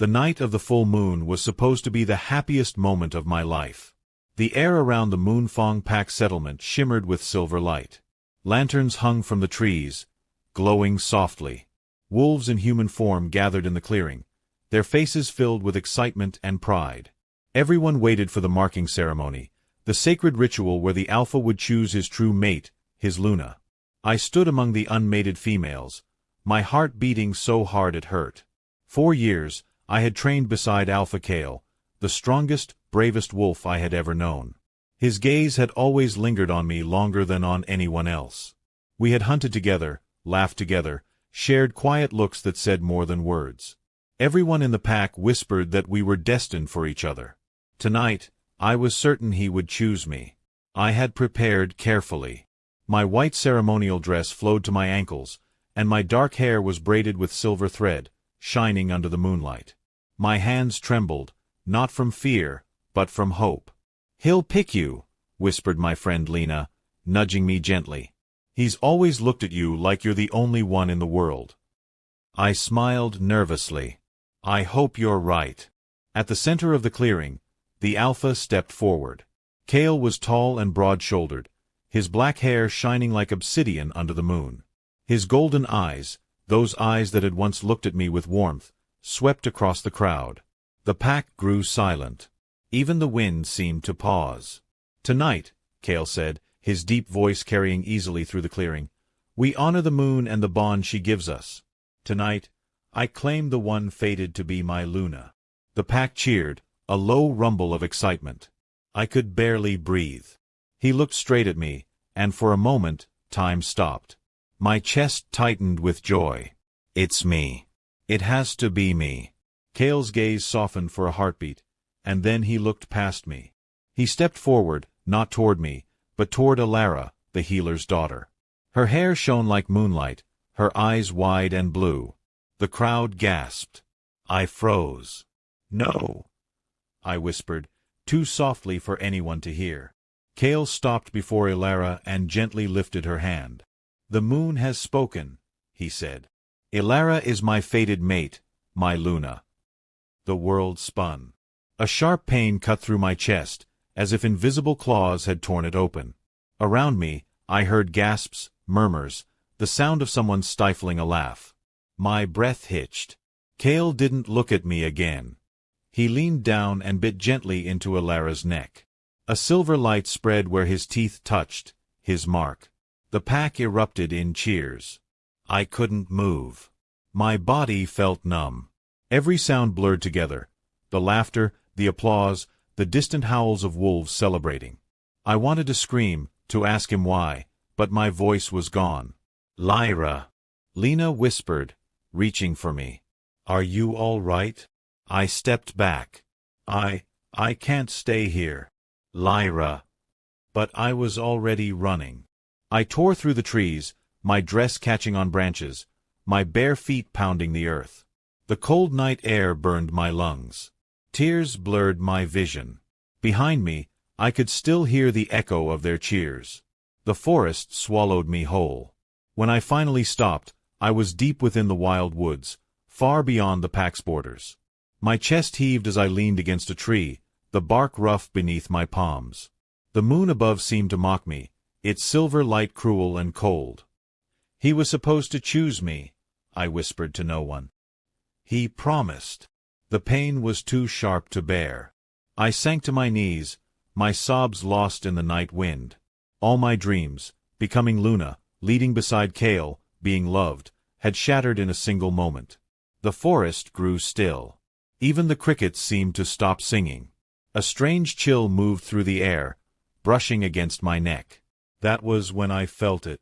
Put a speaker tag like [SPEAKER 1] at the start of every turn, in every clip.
[SPEAKER 1] The night of the full moon was supposed to be the happiest moment of my life. The air around the Moonfong Pack settlement shimmered with silver light. Lanterns hung from the trees, glowing softly. Wolves in human form gathered in the clearing, their faces filled with excitement and pride. Everyone waited for the marking ceremony, the sacred ritual where the alpha would choose his true mate, his Luna. I stood among the unmated females, my heart beating so hard it hurt. 4 years, I had trained beside Alpha Kale, the strongest, bravest wolf I had ever known. His gaze had always lingered on me longer than on anyone else. We had hunted together, laughed together, shared quiet looks that said more than words. Everyone in the pack whispered that we were destined for each other. Tonight, I was certain he would choose me. I had prepared carefully. My white ceremonial dress flowed to my ankles, and my dark hair was braided with silver thread, shining under the moonlight. My hands trembled, not from fear, but from hope. "He'll pick you," whispered my friend Lena, nudging me gently. "He's always looked at you like you're the only one in the world." I smiled nervously. "I hope you're right." At the center of the clearing, the alpha stepped forward. Kale was tall and broad-shouldered, his black hair shining like obsidian under the moon. His golden eyes, those eyes that had once looked at me with warmth, swept across the crowd. The pack grew silent. Even the wind seemed to pause. "Tonight," Kale said, his deep voice carrying easily through the clearing, "we honor the moon and the bond she gives us. Tonight, I claim the one fated to be my Luna." The pack cheered, a low rumble of excitement. I could barely breathe. He looked straight at me, and for a moment, time stopped. My chest tightened with joy. "It's me. It has to be me." Kale's gaze softened for a heartbeat, and then he looked past me. He stepped forward, not toward me, but toward Alara, the healer's daughter. Her hair shone like moonlight, her eyes wide and blue. The crowd gasped. I froze. "No," I whispered, too softly for anyone to hear. Kale stopped before Alara and gently lifted her hand. "The moon has spoken," he said. "Alara is my fated mate, my Luna." The world spun. A sharp pain cut through my chest, as if invisible claws had torn it open. Around me, I heard gasps, murmurs, the sound of someone stifling a laugh. My breath hitched. Kale didn't look at me again. He leaned down and bit gently into Alara's neck. A silver light spread where his teeth touched, his mark. The pack erupted in cheers. I couldn't move. My body felt numb. Every sound blurred together. The laughter, the applause, the distant howls of wolves celebrating. I wanted to scream, to ask him why, but my voice was gone. "Lyra," Lena whispered, reaching for me. "Are you all right?" I stepped back. I can't stay here. Lyra. But I was already running. I tore through the trees, my dress catching on branches, my bare feet pounding the earth. The cold night air burned my lungs. Tears blurred my vision. Behind me, I could still hear the echo of their cheers. The forest swallowed me whole. When I finally stopped, I was deep within the wild woods, far beyond the pack's borders. My chest heaved as I leaned against a tree, the bark rough beneath my palms. The moon above seemed to mock me, its silver light cruel and cold. "He was supposed to choose me," I whispered to no one. "He promised." The pain was too sharp to bear. I sank to my knees, my sobs lost in the night wind. All my dreams, becoming Luna, leading beside Kale, being loved, had shattered in a single moment. The forest grew still. Even the crickets seemed to stop singing. A strange chill moved through the air, brushing against my neck. That was when I felt it.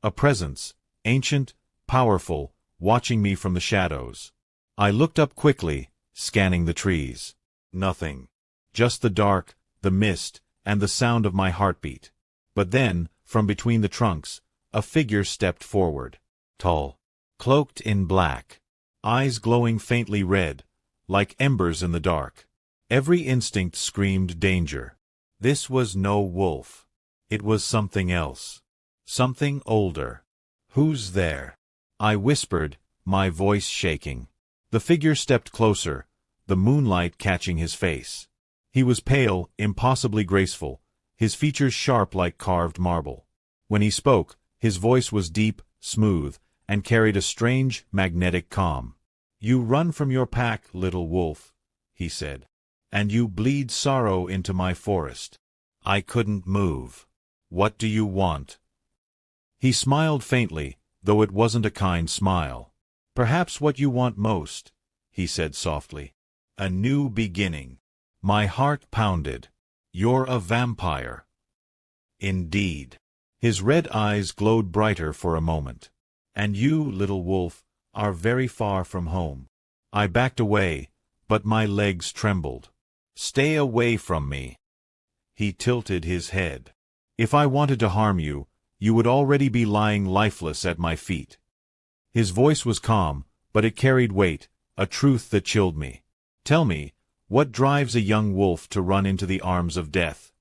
[SPEAKER 1] A presence, ancient, powerful, watching me from the shadows. I looked up quickly, scanning the trees. Nothing. Just the dark, the mist, and the sound of my heartbeat. But then, from between the trunks, a figure stepped forward. Tall. Cloaked in black. Eyes glowing faintly red, like embers in the dark. Every instinct screamed danger. This was no wolf. It was something else. Something older. "Who's there?" I whispered, my voice shaking. The figure stepped closer, the moonlight catching his face. He was pale, impossibly graceful, his features sharp like carved marble. When he spoke, his voice was deep, smooth, and carried a strange, magnetic calm. "You run from your pack, little wolf," he said, "and you bleed sorrow into my forest." I couldn't move. "What do you want?" He smiled faintly, though it wasn't a kind smile. "Perhaps what you want most," he said softly. "A new beginning." My heart pounded. "You're a vampire." "Indeed." His red eyes glowed brighter for a moment. "And you, little wolf, are very far from home." I backed away, but my legs trembled. "Stay away from me." He tilted his head. "If I wanted to harm you, you would already be lying lifeless at my feet." His voice was calm, but it carried weight, a truth that chilled me. "Tell me, what drives a young wolf to run into the arms of death?"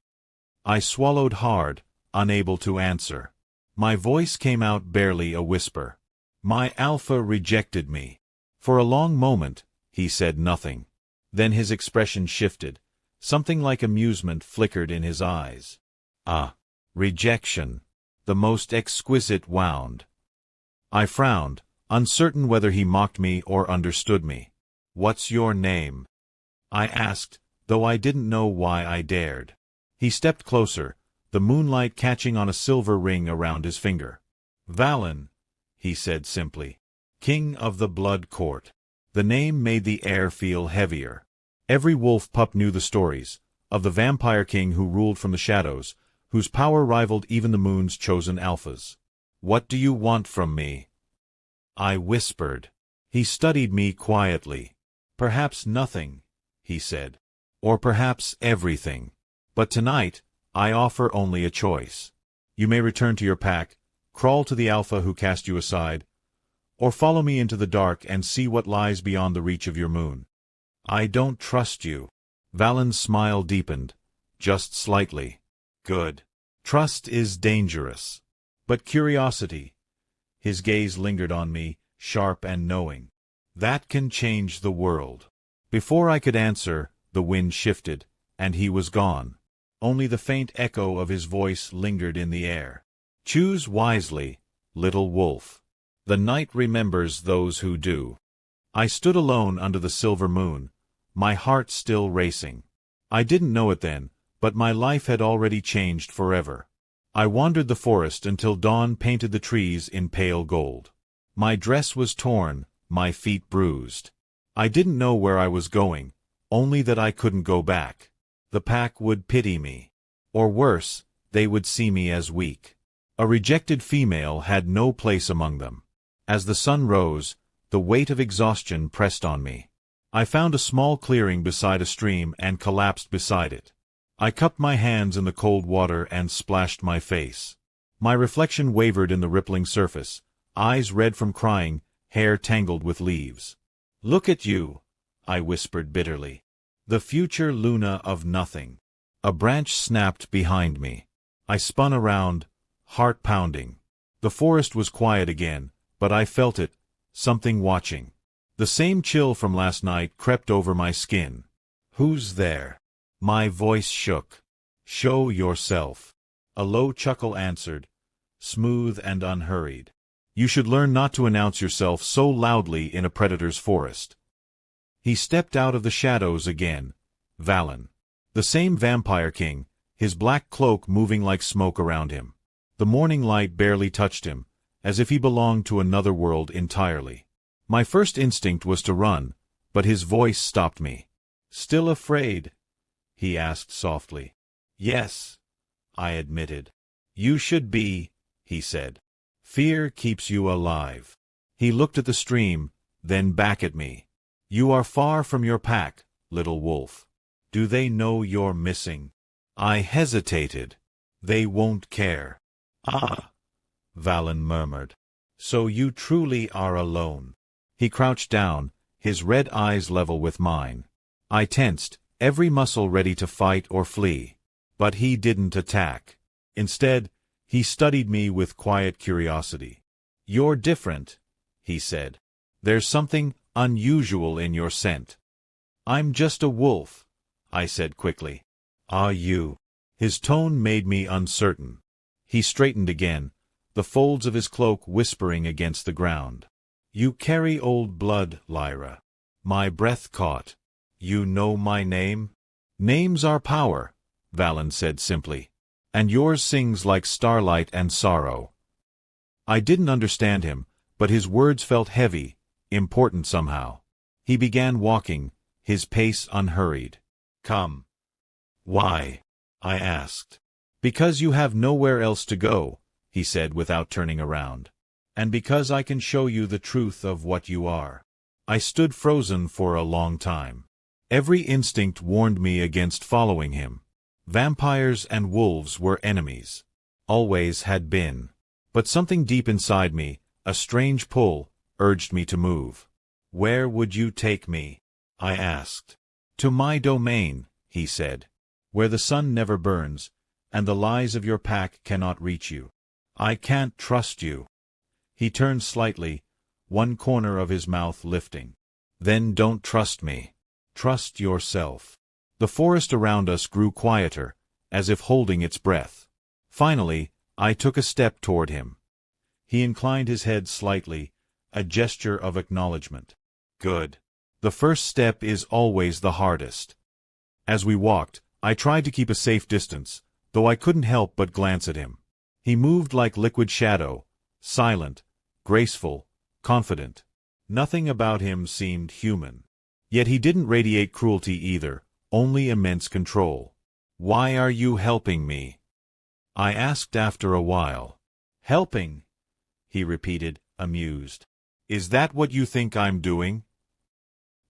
[SPEAKER 1] I swallowed hard, unable to answer. My voice came out barely a whisper. "My alpha rejected me." For a long moment, he said nothing. Then his expression shifted. Something like amusement flickered in his eyes. "Ah, rejection. The most exquisite wound." I frowned, uncertain whether he mocked me or understood me. "What's your name?" I asked, though I didn't know why I dared. He stepped closer, the moonlight catching on a silver ring around his finger. "Valen," he said simply. "King of the Blood Court." The name made the air feel heavier. Every wolf pup knew the stories, of the vampire king who ruled from the shadows, whose power rivaled even the moon's chosen alphas. "What do you want from me?" I whispered. He studied me quietly. "Perhaps nothing," he said. "Or perhaps everything. But tonight, I offer only a choice. You may return to your pack, crawl to the alpha who cast you aside, or follow me into the dark and see what lies beyond the reach of your moon." "I don't trust you." Valen's smile deepened, just slightly. "Good. Trust is dangerous. But curiosity," his gaze lingered on me, sharp and knowing, "that can change the world." Before I could answer, the wind shifted, and he was gone. Only the faint echo of his voice lingered in the air. "Choose wisely, little wolf. The night remembers those who do." I stood alone under the silver moon, my heart still racing. I didn't know it then, but my life had already changed forever. I wandered the forest until dawn painted the trees in pale gold. My dress was torn, my feet bruised. I didn't know where I was going, only that I couldn't go back. The pack would pity me. Or worse, they would see me as weak. A rejected female had no place among them. As the sun rose, the weight of exhaustion pressed on me. I found a small clearing beside a stream and collapsed beside it. I cupped my hands in the cold water and splashed my face. My reflection wavered in the rippling surface, eyes red from crying, hair tangled with leaves. "Look at you," I whispered bitterly. "The future Luna of nothing." A branch snapped behind me. I spun around, heart pounding. The forest was quiet again, but I felt it, something watching. The same chill from last night crept over my skin. "Who's there?" My voice shook. "Show yourself." A low chuckle answered, smooth and unhurried. "You should learn not to announce yourself so loudly in a predator's forest." He stepped out of the shadows again, Valen. The same vampire king, his black cloak moving like smoke around him. The morning light barely touched him, as if he belonged to another world entirely. My first instinct was to run, but his voice stopped me. "Still afraid?" he asked softly. "Yes," I admitted. "You should be," he said. "Fear keeps you alive." He looked at the stream, then back at me. "You are far from your pack, little wolf. Do they know you're missing?" I hesitated. "They won't care." "Ah," Valen murmured. "So you truly are alone." He crouched down, his red eyes level with mine. I tensed, every muscle ready to fight or flee. But he didn't attack. Instead, he studied me with quiet curiosity. "You're different," he said. "There's something unusual in your scent." "I'm just a wolf," I said quickly. "Ah, you." His tone made me uncertain. He straightened again, the folds of his cloak whispering against the ground. "You carry old blood, Lyra." My breath caught. "You know my name?" "Names are power," Valen said simply. "And yours sings like starlight and sorrow." I didn't understand him, but his words felt heavy, important somehow. He began walking, his pace unhurried. "Come." "Why?" I asked. "Because you have nowhere else to go," he said without turning around. "And because I can show you the truth of what you are." I stood frozen for a long time. Every instinct warned me against following him. Vampires and wolves were enemies. Always had been. But something deep inside me, a strange pull, urged me to move. "Where would you take me?" I asked. "To my domain," he said. "Where the sun never burns, and the lies of your pack cannot reach you." "I can't trust you." He turned slightly, one corner of his mouth lifting. "Then don't trust me. Trust yourself." The forest around us grew quieter, as if holding its breath. Finally, I took a step toward him. He inclined his head slightly, a gesture of acknowledgement. "Good. The first step is always the hardest." As we walked, I tried to keep a safe distance, though I couldn't help but glance at him. He moved like liquid shadow, silent, graceful, confident. Nothing about him seemed human. Yet he didn't radiate cruelty either, only immense control. "Why are you helping me?" I asked after a while. "Helping?" he repeated, amused. "Is that what you think I'm doing?"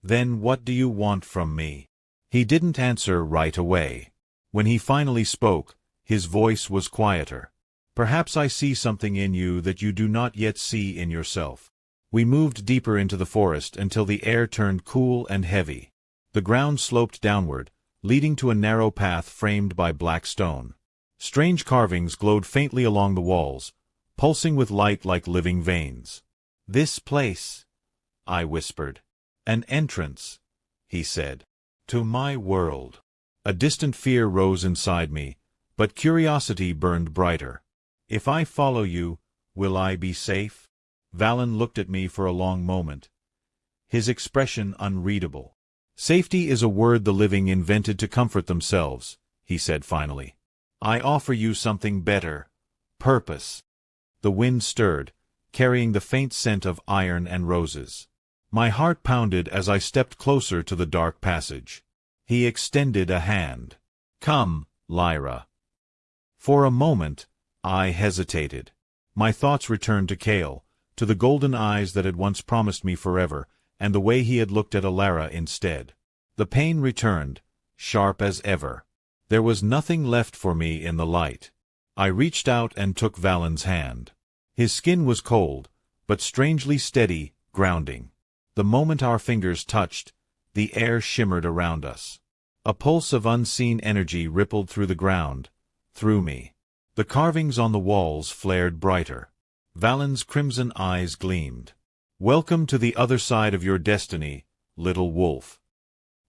[SPEAKER 1] "Then what do you want from me?" He didn't answer right away. When he finally spoke, his voice was quieter. "Perhaps I see something in you that you do not yet see in yourself." We moved deeper into the forest until the air turned cool and heavy. The ground sloped downward, leading to a narrow path framed by black stone. Strange carvings glowed faintly along the walls, pulsing with light like living veins. "This place," I whispered. "An entrance," he said. "To my world." A distant fear rose inside me, but curiosity burned brighter. "If I follow you, will I be safe?" Valen looked at me for a long moment, his expression unreadable. "Safety is a word the living invented to comfort themselves," he said finally. "I offer you something better. Purpose." The wind stirred, carrying the faint scent of iron and roses. My heart pounded as I stepped closer to the dark passage. He extended a hand. "Come, Lyra." For a moment, I hesitated. My thoughts returned to Cale, to the golden eyes that had once promised me forever, and the way he had looked at Alara instead. The pain returned, sharp as ever. There was nothing left for me in the light. I reached out and took Valen's hand. His skin was cold, but strangely steady, grounding. The moment our fingers touched, the air shimmered around us. A pulse of unseen energy rippled through the ground, through me. The carvings on the walls flared brighter. Valen's crimson eyes gleamed. "Welcome to the other side of your destiny, little wolf."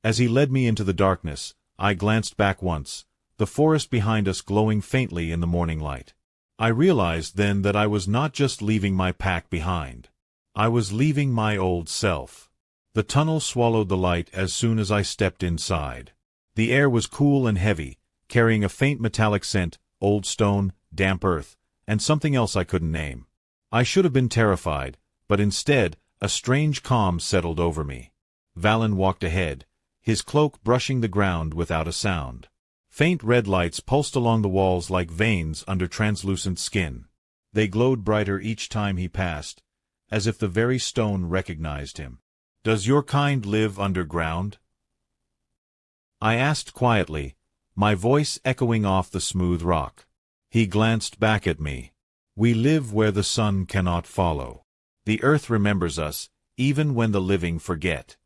[SPEAKER 1] As he led me into the darkness, I glanced back once, the forest behind us glowing faintly in the morning light. I realized then that I was not just leaving my pack behind. I was leaving my old self. The tunnel swallowed the light as soon as I stepped inside. The air was cool and heavy, carrying a faint metallic scent, old stone, damp earth, and something else I couldn't name. I should have been terrified, but instead, a strange calm settled over me. Valen walked ahead, his cloak brushing the ground without a sound. Faint red lights pulsed along the walls like veins under translucent skin. They glowed brighter each time he passed, as if the very stone recognized him. "Does your kind live underground?" I asked quietly, my voice echoing off the smooth rock. He glanced back at me. "We live where the sun cannot follow. The earth remembers us, even when the living forget."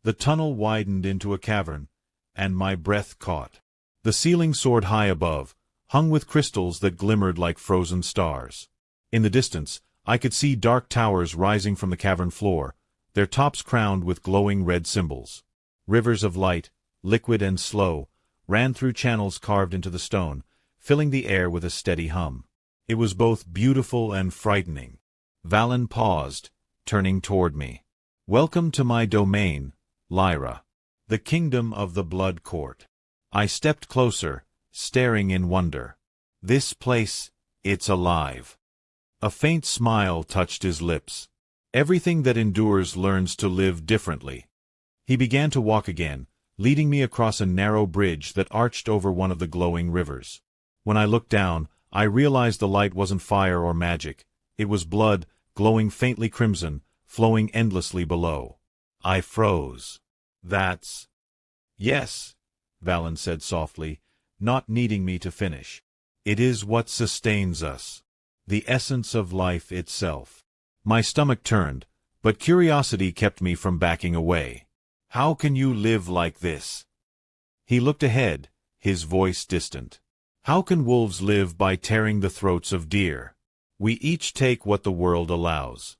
[SPEAKER 1] The tunnel widened into a cavern, and my breath caught. The ceiling soared high above, hung with crystals that glimmered like frozen stars. In the distance, I could see dark towers rising from the cavern floor, their tops crowned with glowing red symbols. Rivers of light, liquid and slow, ran through channels carved into the stone, filling the air with a steady hum. It was both beautiful and frightening. Valen paused, turning toward me. "Welcome to my domain, Lyra. The kingdom of the Blood Court." I stepped closer, staring in wonder. "This place, it's alive." A faint smile touched his lips. "Everything that endures learns to live differently." He began to walk again, leading me across a narrow bridge that arched over one of the glowing rivers. When I looked down, I realized the light wasn't fire or magic. It was blood, glowing faintly crimson, flowing endlessly below. I froze. "That's—" "Yes," Valen said softly, not needing me to finish. "It is what sustains us. The essence of life itself." My stomach turned, but curiosity kept me from backing away. "How can you live like this?" He looked ahead, his voice distant. "How can wolves live by tearing the throats of deer? We each take what the world allows."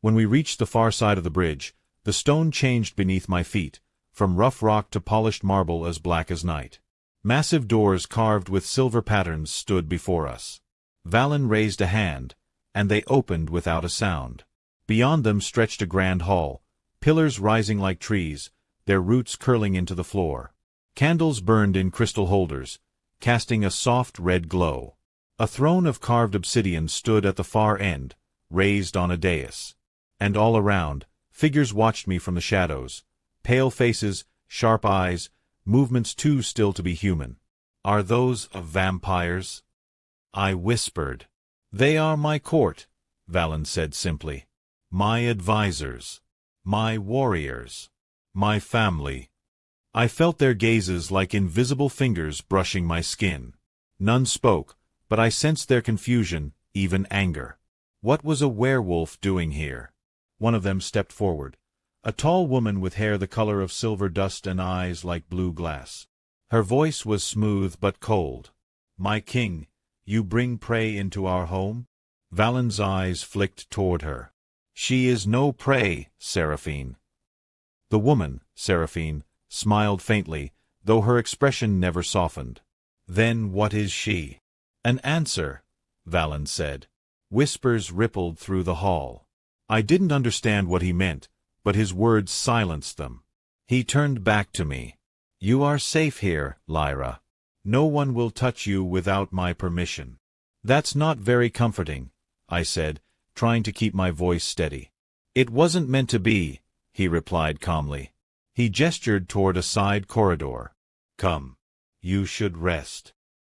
[SPEAKER 1] When we reached the far side of the bridge, the stone changed beneath my feet, from rough rock to polished marble as black as night. Massive doors carved with silver patterns stood before us. Valen raised a hand, and they opened without a sound. Beyond them stretched a grand hall, pillars rising like trees, their roots curling into the floor. Candles burned in crystal holders, casting a soft red glow. A throne of carved obsidian stood at the far end, raised on a dais. And all around, figures watched me from the shadows. Pale faces, sharp eyes, movements too still to be human. "Are those of vampires?" I whispered. "They are my court," Valen said simply. "My advisors. My warriors. My family." I felt their gazes like invisible fingers brushing my skin. None spoke, but I sensed their confusion, even anger. What was a werewolf doing here? One of them stepped forward. A tall woman with hair the color of silver dust and eyes like blue glass. Her voice was smooth but cold. "My king, you bring prey into our home?" Valen's eyes flicked toward her. "She is no prey, Seraphine." The woman, Seraphine, smiled faintly, though her expression never softened. "Then what is she?" "An answer," Valen said. Whispers rippled through the hall. I didn't understand what he meant, but his words silenced them. He turned back to me. "You are safe here, Lyra. No one will touch you without my permission." "That's not very comforting," I said, trying to keep my voice steady. "It wasn't meant to be," he replied calmly. He gestured toward a side corridor. "Come. You should rest."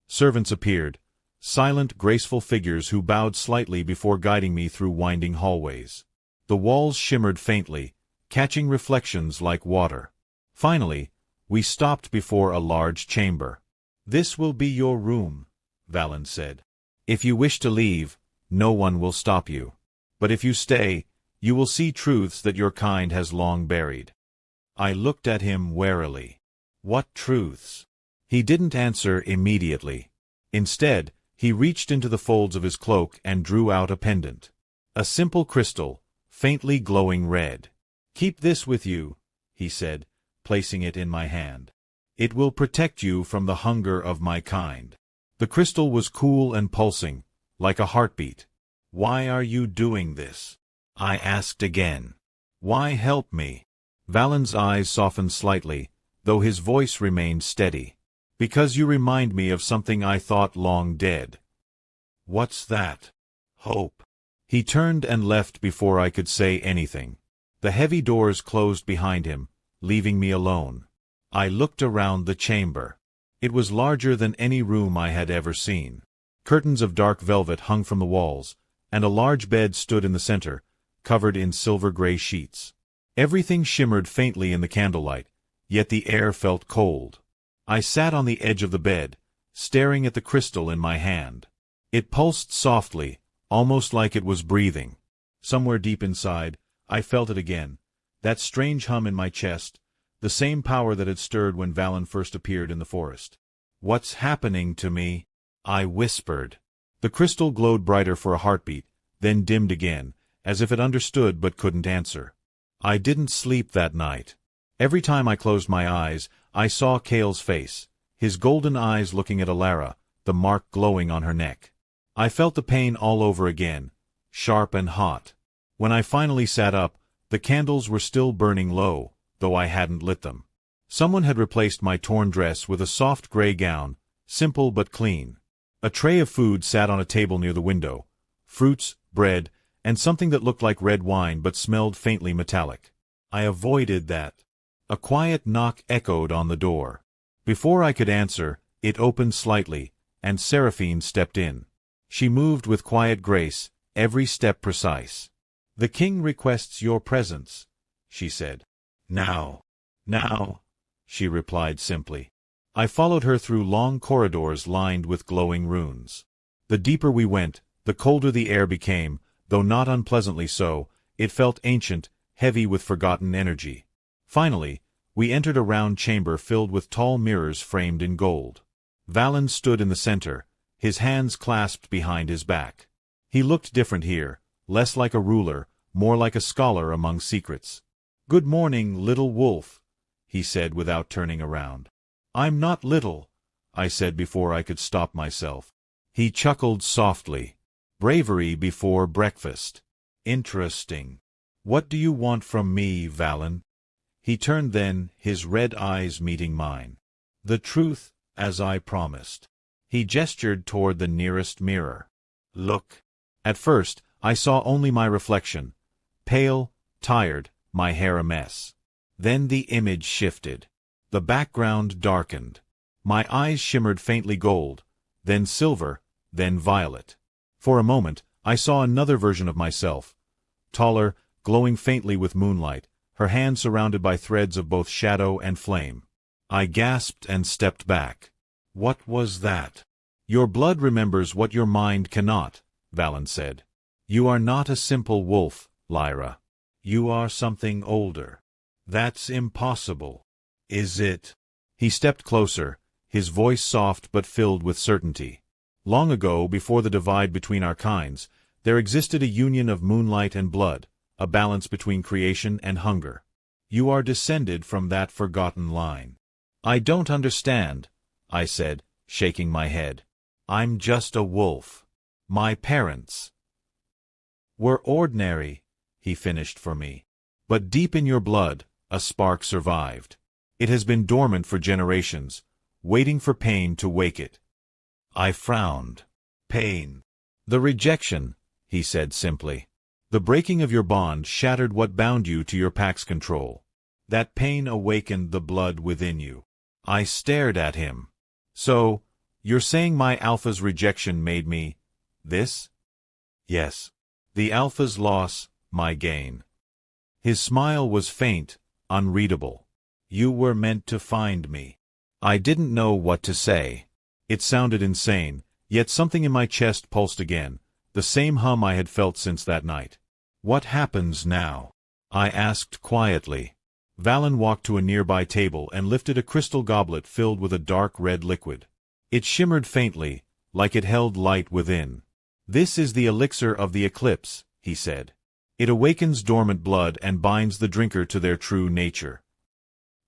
[SPEAKER 1] Servants appeared, silent, graceful figures who bowed slightly before guiding me through winding hallways. The walls shimmered faintly, catching reflections like water. Finally, we stopped before a large chamber. "This will be your room," Valen said. "If you wish to leave, no one will stop you. But if you stay, you will see truths that your kind has long buried." I looked at him warily. "What truths?" He didn't answer immediately. Instead, he reached into the folds of his cloak and drew out a pendant. A simple crystal, faintly glowing red. "Keep this with you," he said, placing it in my hand. "It will protect you from the hunger of my kind." The crystal was cool and pulsing, like a heartbeat. "Why are you doing this?" I asked again. "Why help me?" Valen's eyes softened slightly, though his voice remained steady. "Because you remind me of something I thought long dead." "What's that?" "Hope." He turned and left before I could say anything. The heavy doors closed behind him, leaving me alone. I looked around the chamber. It was larger than any room I had ever seen. Curtains of dark velvet hung from the walls, and a large bed stood in the center, covered in silver-gray sheets. Everything shimmered faintly in the candlelight, yet the air felt cold. I sat on the edge of the bed, staring at the crystal in my hand. It pulsed softly, almost like it was breathing. Somewhere deep inside, I felt it again, that strange hum in my chest, the same power that had stirred when Valen first appeared in the forest. "What's happening to me?" I whispered. The crystal glowed brighter for a heartbeat, then dimmed again, as if it understood but couldn't answer. I didn't sleep that night. Every time I closed my eyes, I saw Kale's face, his golden eyes looking at Alara, the mark glowing on her neck. I felt the pain all over again, sharp and hot. When I finally sat up, the candles were still burning low, though I hadn't lit them. Someone had replaced my torn dress with a soft gray gown, simple but clean. A tray of food sat on a table near the window, fruits, bread, and something that looked like red wine but smelled faintly metallic. I avoided that. A quiet knock echoed on the door. Before I could answer, it opened slightly, and Seraphine stepped in. She moved with quiet grace, every step precise. "The king requests your presence," she said. "Now." "Now," she replied simply. I followed her through long corridors lined with glowing runes. The deeper we went, the colder the air became, though not unpleasantly so. It felt ancient, heavy with forgotten energy. Finally, we entered a round chamber filled with tall mirrors framed in gold. Valen stood in the center, his hands clasped behind his back. He looked different here, less like a ruler, more like a scholar among secrets. "Good morning, little wolf," he said without turning around. "I'm not little," I said before I could stop myself. He chuckled softly. "Bravery before breakfast. Interesting. What do you want from me, Valen?" He turned then, his red eyes meeting mine. "The truth, as I promised." He gestured toward the nearest mirror. "Look." At first, I saw only my reflection. Pale, tired, my hair a mess. Then the image shifted. The background darkened. My eyes shimmered faintly gold, then silver, then violet. For a moment, I saw another version of myself. Taller, glowing faintly with moonlight, her hands surrounded by threads of both shadow and flame. I gasped and stepped back. "What was that?" "Your blood remembers what your mind cannot," Valen said. "You are not a simple wolf, Lyra. You are something older." "That's impossible." "Is it?" He stepped closer, his voice soft but filled with certainty. "Long ago, before the divide between our kinds, there existed a union of moonlight and blood, a balance between creation and hunger. You are descended from that forgotten line." "I don't understand," I said, shaking my head. "I'm just a wolf. My parents were ordinary," he finished for me. "But deep in your blood, a spark survived. It has been dormant for generations, waiting for pain to wake it." I frowned. "Pain." "The rejection," he said simply. "The breaking of your bond shattered what bound you to your pack's control. That pain awakened the blood within you." I stared at him. "So, you're saying my alpha's rejection made me this?" "Yes. The alpha's loss, my gain." His smile was faint, unreadable. "You were meant to find me." I didn't know what to say. It sounded insane, yet something in my chest pulsed again, the same hum I had felt since that night. "What happens now?" I asked quietly. Valen walked to a nearby table and lifted a crystal goblet filled with a dark red liquid. It shimmered faintly, like it held light within. "This is the elixir of the eclipse," he said. "It awakens dormant blood and binds the drinker to their true nature."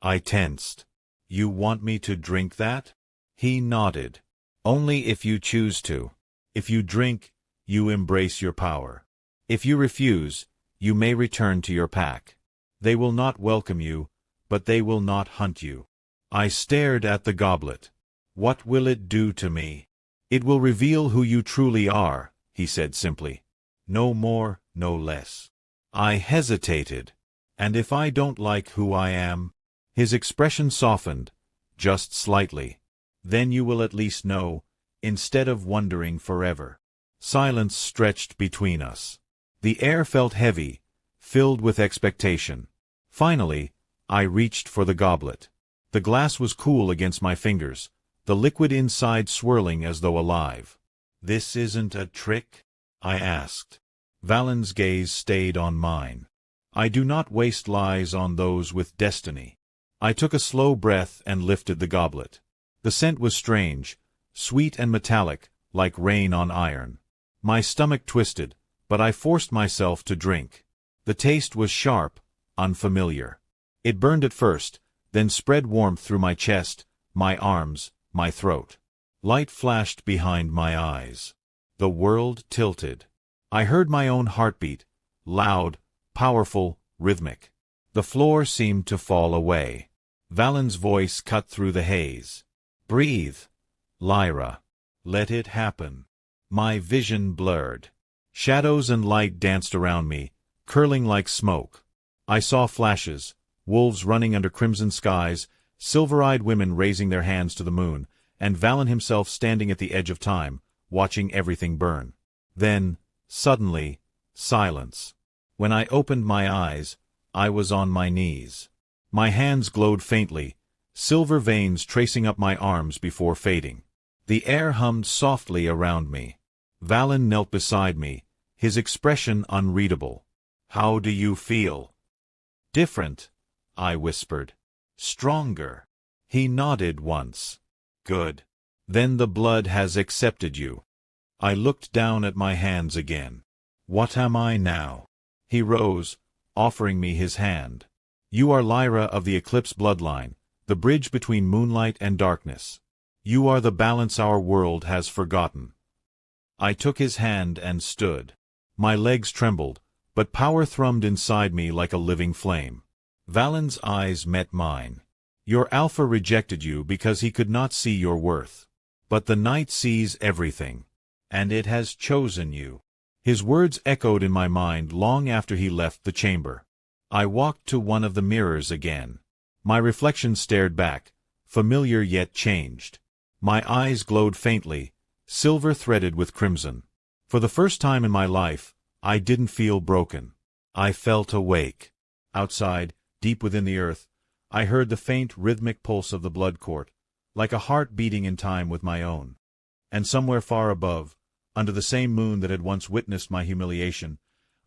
[SPEAKER 1] I tensed. "You want me to drink that?" He nodded. "Only if you choose to. If you drink, you embrace your power. If you refuse, you may return to your pack. They will not welcome you, but they will not hunt you." I stared at the goblet. "What will it do to me?" "It will reveal who you truly are," he said simply. "No more, no less." I hesitated. "And if I don't like who I am?" His expression softened, just slightly. "Then you will at least know, instead of wondering forever." Silence stretched between us. The air felt heavy, filled with expectation. Finally, I reached for the goblet. The glass was cool against my fingers, the liquid inside swirling as though alive. "This isn't a trick?" I asked. Valen's gaze stayed on mine. "I do not waste lies on those with destiny." I took a slow breath and lifted the goblet. The scent was strange, sweet and metallic, like rain on iron. My stomach twisted, but I forced myself to drink. The taste was sharp, unfamiliar. It burned at first, then spread warmth through my chest, my arms, my throat. Light flashed behind my eyes. The world tilted. I heard my own heartbeat, loud, powerful, rhythmic. The floor seemed to fall away. Valen's voice cut through the haze. "Breathe, Lyra. Let it happen." My vision blurred. Shadows and light danced around me, curling like smoke. I saw flashes, wolves running under crimson skies, silver-eyed women raising their hands to the moon, and Valen himself standing at the edge of time, watching everything burn. Then, suddenly, silence. When I opened my eyes, I was on my knees. My hands glowed faintly, silver veins tracing up my arms before fading. The air hummed softly around me. Valen knelt beside me, his expression unreadable. "How do you feel?" "Different," I whispered. "Stronger." He nodded once. "Good. Then the blood has accepted you." I looked down at my hands again. "What am I now?" He rose, offering me his hand. "You are Lyra of the Eclipse bloodline, the bridge between moonlight and darkness. You are the balance our world has forgotten." I took his hand and stood. My legs trembled, but power thrummed inside me like a living flame. Valen's eyes met mine. "Your alpha rejected you because he could not see your worth. But the night sees everything. And it has chosen you." His words echoed in my mind long after he left the chamber. I walked to one of the mirrors again. My reflection stared back, familiar yet changed. My eyes glowed faintly, silver-threaded with crimson. For the first time in my life, I didn't feel broken. I felt awake. Outside, deep within the earth, I heard the faint rhythmic pulse of the blood court, like a heart beating in time with my own. And somewhere far above, under the same moon that had once witnessed my humiliation,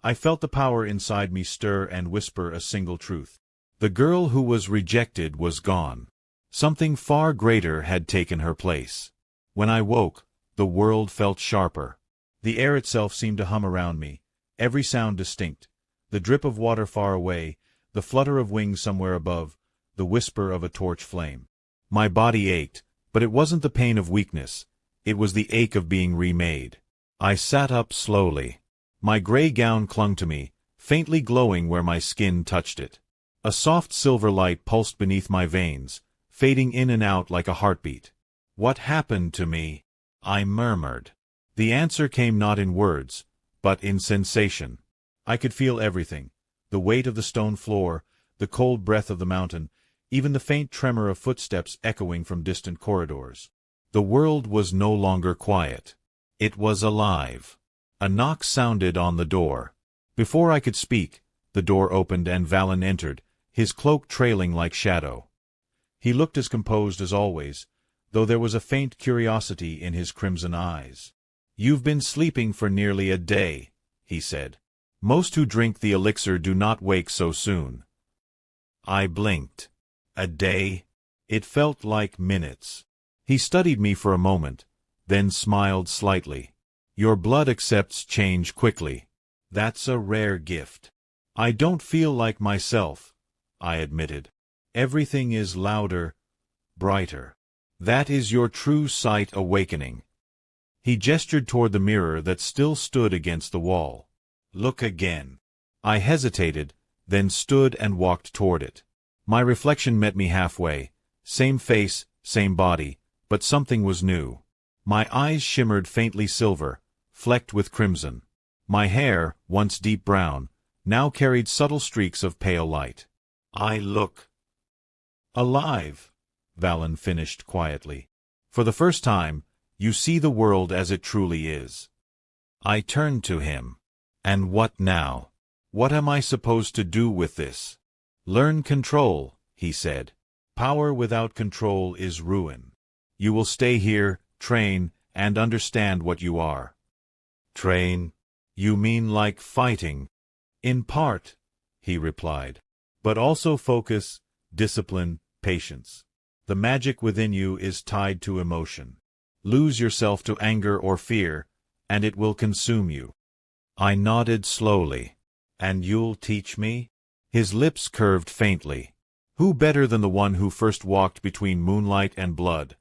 [SPEAKER 1] I felt the power inside me stir and whisper a single truth. The girl who was rejected was gone. Something far greater had taken her place. When I woke, the world felt sharper. The air itself seemed to hum around me, every sound distinct, the drip of water far away, the flutter of wings somewhere above, the whisper of a torch flame. My body ached, but it wasn't the pain of weakness, it was the ache of being remade. I sat up slowly. My gray gown clung to me, faintly glowing where my skin touched it. A soft silver light pulsed beneath my veins, fading in and out like a heartbeat. "What happened to me?" I murmured. The answer came not in words, but in sensation. I could feel everything, the weight of the stone floor, the cold breath of the mountain, even the faint tremor of footsteps echoing from distant corridors. The world was no longer quiet. It was alive. A knock sounded on the door. Before I could speak, the door opened and Valen entered, his cloak trailing like shadow. He looked as composed as always, though there was a faint curiosity in his crimson eyes. "You've been sleeping for nearly a day," he said. "Most who drink the elixir do not wake so soon." I blinked. A day? It felt like minutes. He studied me for a moment, then smiled slightly. "Your blood accepts change quickly. That's a rare gift." "I don't feel like myself," I admitted. "Everything is louder, brighter. That is your true sight awakening." He gestured toward the mirror that still stood against the wall. "Look again." I hesitated, then stood and walked toward it. My reflection met me halfway, same face, same body, but something was new. My eyes shimmered faintly silver, flecked with crimson. My hair, once deep brown, now carried subtle streaks of pale light. "I look alive," Valen finished quietly. "For the first time, you see the world as it truly is." I turned to him. "And what now? What am I supposed to do with this?" "Learn control," he said. "Power without control is ruin. You will stay here, train, and understand what you are." "Train? You mean like fighting?" "In part," he replied. "But also focus, discipline, patience. The magic within you is tied to emotion. Lose yourself to anger or fear, and it will consume you." I nodded slowly. "And you'll teach me?" His lips curved faintly. Who better than the one who first walked between moonlight and blood?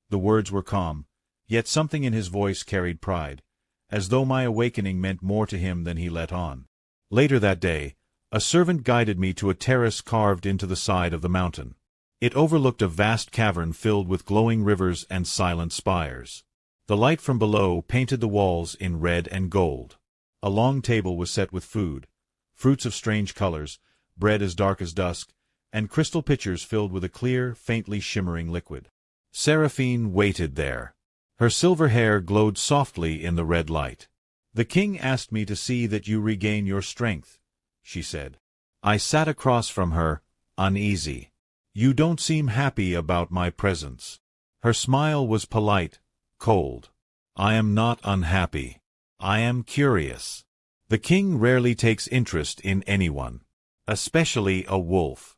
[SPEAKER 1] The words were calm, yet something in his voice carried pride, as though my awakening meant more to him than he let on. Later that day, a servant guided me to a terrace carved into the side of the mountain. It overlooked a vast cavern filled with glowing rivers and silent spires. The light from below painted the walls in red and gold. A long table was set with food, fruits of strange colors, bread as dark as dusk, and crystal pitchers filled with a clear, faintly shimmering liquid. Seraphine waited there. Her silver hair glowed softly in the red light. "The king asked me to see that you regain your strength," she said. I sat across from her, uneasy. "You don't seem happy about my presence." Her smile was polite, cold. "I am not unhappy. I am curious. The king rarely takes interest in anyone, especially a wolf."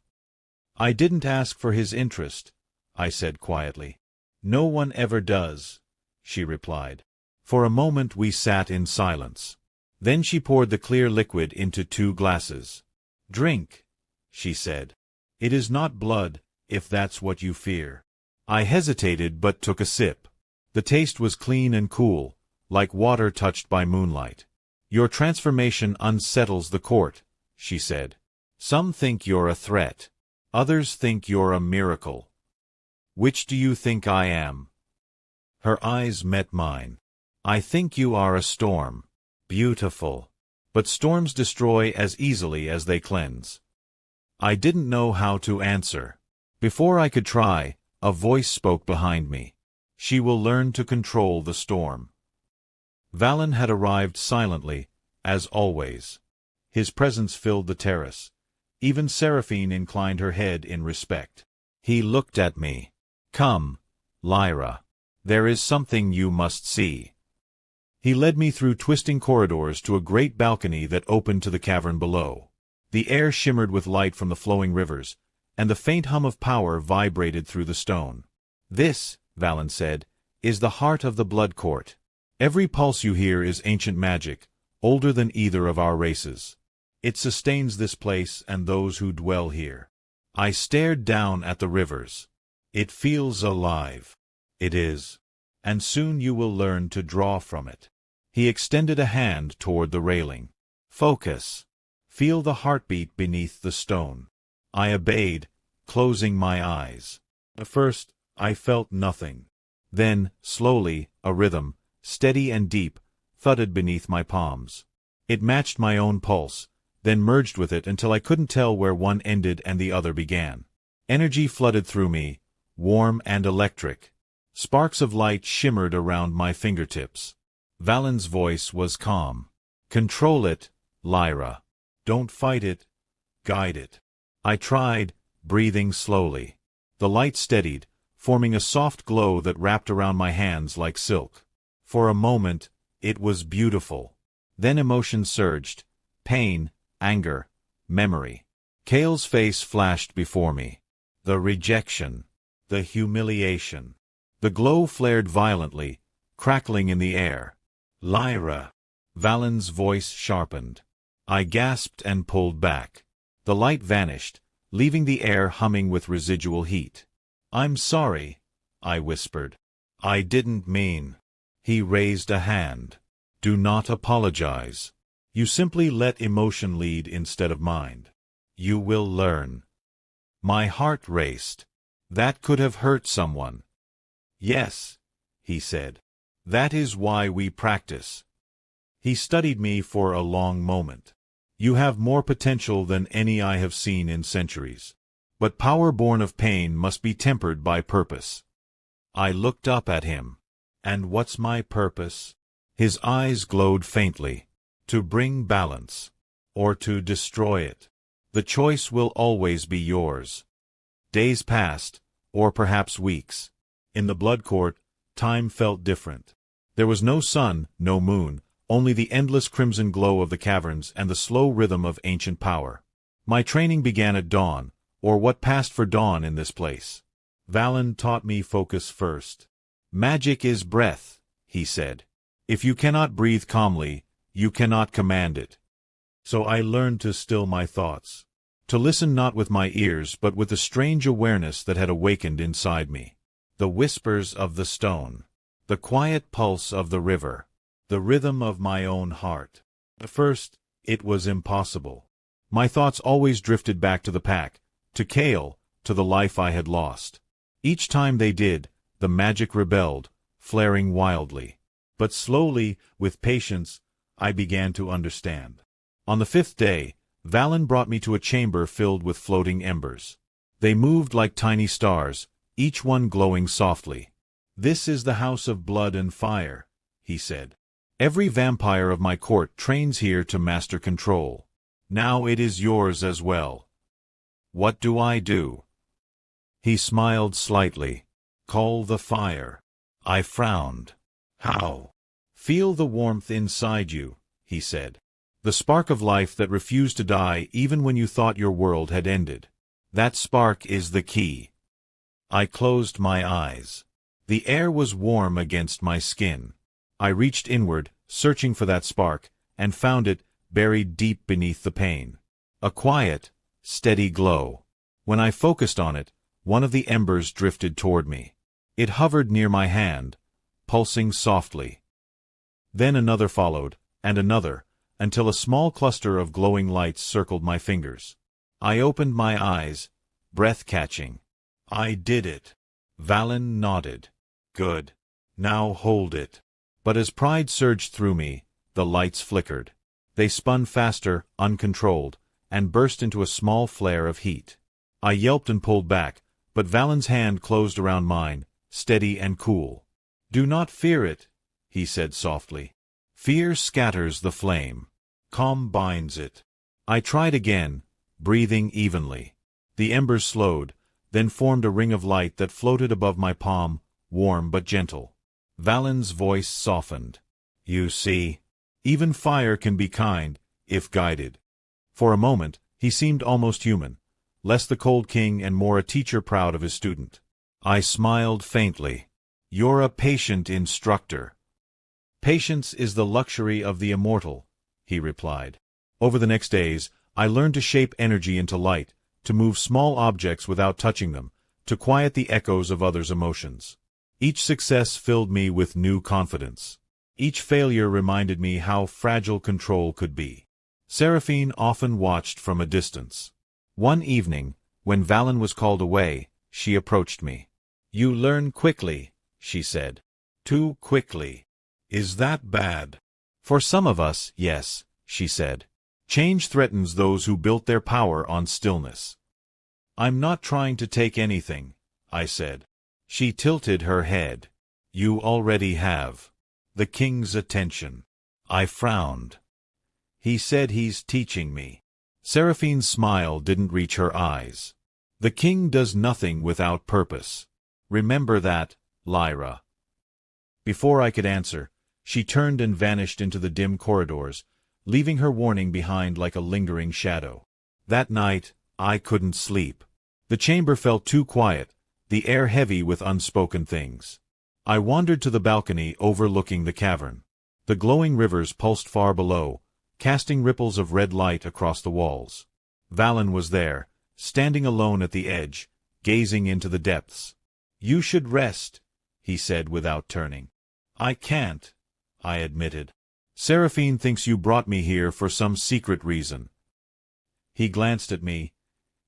[SPEAKER 1] "I didn't ask for his interest," I said quietly. "No one ever does," she replied. For a moment we sat in silence. Then she poured the clear liquid into 2 glasses. "Drink," she said. "It is not blood, if that's what you fear." I hesitated but took a sip. The taste was clean and cool, like water touched by moonlight. "Your transformation unsettles the court," she said. "Some think you're a threat. Others think you're a miracle. Which do you think I am?" Her eyes met mine. "I think you are a storm. Beautiful. But storms destroy as easily as they cleanse." I didn't know how to answer. Before I could try, a voice spoke behind me. "She will learn to control the storm." Valen had arrived silently, as always. His presence filled the terrace. Even Seraphine inclined her head in respect. He looked at me. "Come, Lyra. There is something you must see." He led me through twisting corridors to a great balcony that opened to the cavern below. The air shimmered with light from the flowing rivers, and the faint hum of power vibrated through the stone. "This," Valen said, "is the heart of the blood court. Every pulse you hear is ancient magic, older than either of our races. It sustains this place and those who dwell here." I stared down at the rivers. "It feels alive." "It is. And soon you will learn to draw from it." He extended a hand toward the railing. "Focus. Feel the heartbeat beneath the stone." I obeyed, closing my eyes. At first, I felt nothing. Then, slowly, a rhythm, steady and deep, thudded beneath my palms. It matched my own pulse, then merged with it until I couldn't tell where one ended and the other began. Energy flooded through me, warm and electric. Sparks of light shimmered around my fingertips. Valen's voice was calm. "Control it, Lyra. Don't fight it, guide it." I tried, breathing slowly. The light steadied, forming a soft glow that wrapped around my hands like silk. For a moment, it was beautiful. Then emotion surged: pain, anger, memory. Kale's face flashed before me. The rejection. The humiliation. The glow flared violently, crackling in the air. "Lyra." Valen's voice sharpened. I gasped and pulled back. The light vanished, leaving the air humming with residual heat. "I'm sorry," I whispered. "I didn't mean." He raised a hand. "Do not apologize. You simply let emotion lead instead of mind. You will learn." My heart raced. That could have hurt someone. "Yes," he said. "That is why we practice." He studied me for a long moment. "You have more potential than any I have seen in centuries. But power born of pain must be tempered by purpose." I looked up at him. "And what's my purpose?" His eyes glowed faintly. "To bring balance. Or to destroy it. The choice will always be yours." Days passed, or perhaps weeks. In the blood court, time felt different. There was no sun, no moon, only the endless crimson glow of the caverns and the slow rhythm of ancient power. My training began at dawn, or what passed for dawn in this place. Valen taught me focus first. "Magic is breath," he said. "If you cannot breathe calmly, you cannot command it." So I learned to still my thoughts. To listen not with my ears but with the strange awareness that had awakened inside me. The whispers of the stone. The quiet pulse of the river. The rhythm of my own heart. At first, it was impossible. My thoughts always drifted back to the pack, to Kale, to the life I had lost. Each time they did, the magic rebelled, flaring wildly. But slowly, with patience, I began to understand. On the 5th day, Valen brought me to a chamber filled with floating embers. They moved like tiny stars, each one glowing softly. "This is the house of blood and fire," he said. "Every vampire of my court trains here to master control. Now it is yours as well." "What do I do?" He smiled slightly. "Call the fire." I frowned. "How?" "Feel the warmth inside you," he said. "The spark of life that refused to die even when you thought your world had ended. That spark is the key." I closed my eyes. The air was warm against my skin. I reached inward, searching for that spark, and found it buried deep beneath the pain. A quiet, steady glow. When I focused on it, one of the embers drifted toward me. It hovered near my hand, pulsing softly. Then another followed, and another, until a small cluster of glowing lights circled my fingers. I opened my eyes, breath-catching. "I did it." Valen nodded. "Good. Now hold it." But as pride surged through me, the lights flickered. They spun faster, uncontrolled, and burst into a small flare of heat. I yelped and pulled back, but Valen's hand closed around mine, steady and cool. "Do not fear it," he said softly. "Fear scatters the flame. Calm binds it." I tried again, breathing evenly. The embers slowed, then formed a ring of light that floated above my palm, warm but gentle. Valen's voice softened. "You see, even fire can be kind, if guided." For a moment, he seemed almost human, less the cold king and more a teacher proud of his student. I smiled faintly. "You're a patient instructor." "Patience is the luxury of the immortal," he replied. Over the next days, I learned to shape energy into light, to move small objects without touching them, to quiet the echoes of others' emotions. Each success filled me with new confidence. Each failure reminded me how fragile control could be. Seraphine often watched from a distance. One evening, when Valen was called away, she approached me. "You learn quickly," she said. "Too quickly." "Is that bad?" "For some of us, yes," she said. "Change threatens those who built their power on stillness." "I'm not trying to take anything," I said. She tilted her head. "You already have. The king's attention." I frowned. "He said he's teaching me." Seraphine's smile didn't reach her eyes. "The king does nothing without purpose. Remember that, Lyra." Before I could answer, she turned and vanished into the dim corridors, leaving her warning behind like a lingering shadow. That night, I couldn't sleep. The chamber felt too quiet, the air heavy with unspoken things. I wandered to the balcony overlooking the cavern. The glowing rivers pulsed far below, casting ripples of red light across the walls. Valen was there, standing alone at the edge, gazing into the depths. "You should rest," he said without turning. "I can't," I admitted. "Seraphine thinks you brought me here for some secret reason." He glanced at me,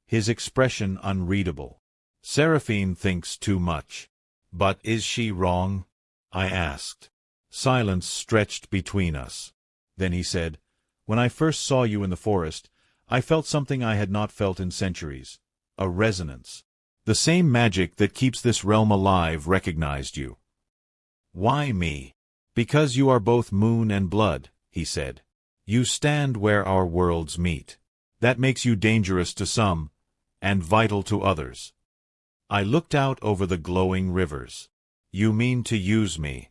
[SPEAKER 1] his expression unreadable. "Seraphine thinks too much." "But is she wrong?" I asked. Silence stretched between us. Then he said, "When I first saw you in the forest, I felt something I had not felt in centuries. A resonance. The same magic that keeps this realm alive recognized you." "Why me?" "Because you are both moon and blood," he said. "You stand where our worlds meet. That makes you dangerous to some, and vital to others." I looked out over the glowing rivers. "You mean to use me?"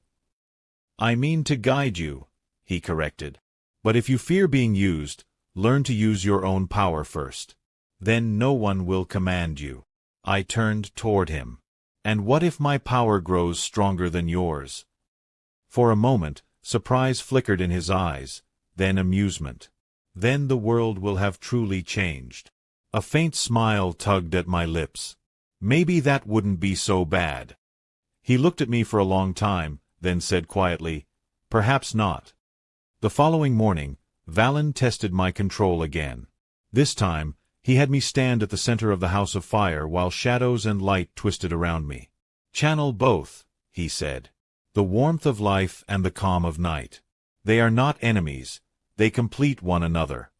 [SPEAKER 1] "I mean to guide you," he corrected. "But if you fear being used, learn to use your own power first. Then no one will command you." I turned toward him. "And what if my power grows stronger than yours?" For a moment, surprise flickered in his eyes, then amusement. "Then the world will have truly changed." A faint smile tugged at my lips. Maybe that wouldn't be so bad. He looked at me for a long time, then said quietly, "Perhaps not." The following morning, Valen tested my control again. This time, he had me stand at the center of the house of fire while shadows and light twisted around me. "Channel both," he said. "The warmth of life and the calm of night. They are not enemies, they complete one another."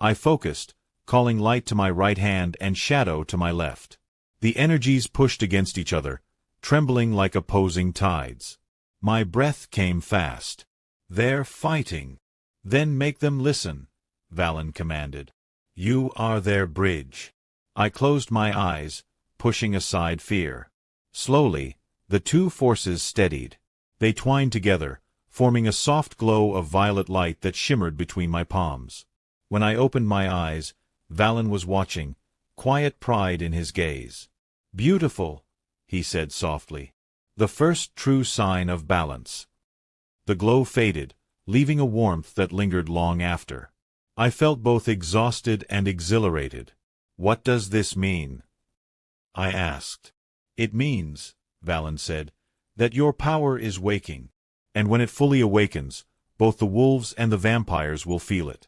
[SPEAKER 1] I focused, calling light to my right hand and shadow to my left. The energies pushed against each other, trembling like opposing tides. My breath came fast. "They're fighting." "Then make them listen," Valen commanded. "You are their bridge." I closed my eyes, pushing aside fear. Slowly, the two forces steadied. They twined together, forming a soft glow of violet light that shimmered between my palms. When I opened my eyes, Valen was watching, quiet pride in his gaze. "Beautiful," he said softly. "The first true sign of balance." The glow faded, leaving a warmth that lingered long after. I felt both exhausted and exhilarated. "What does this mean?" I asked. "It means," Valen said, "that your power is waking, and when it fully awakens, both the wolves and the vampires will feel it."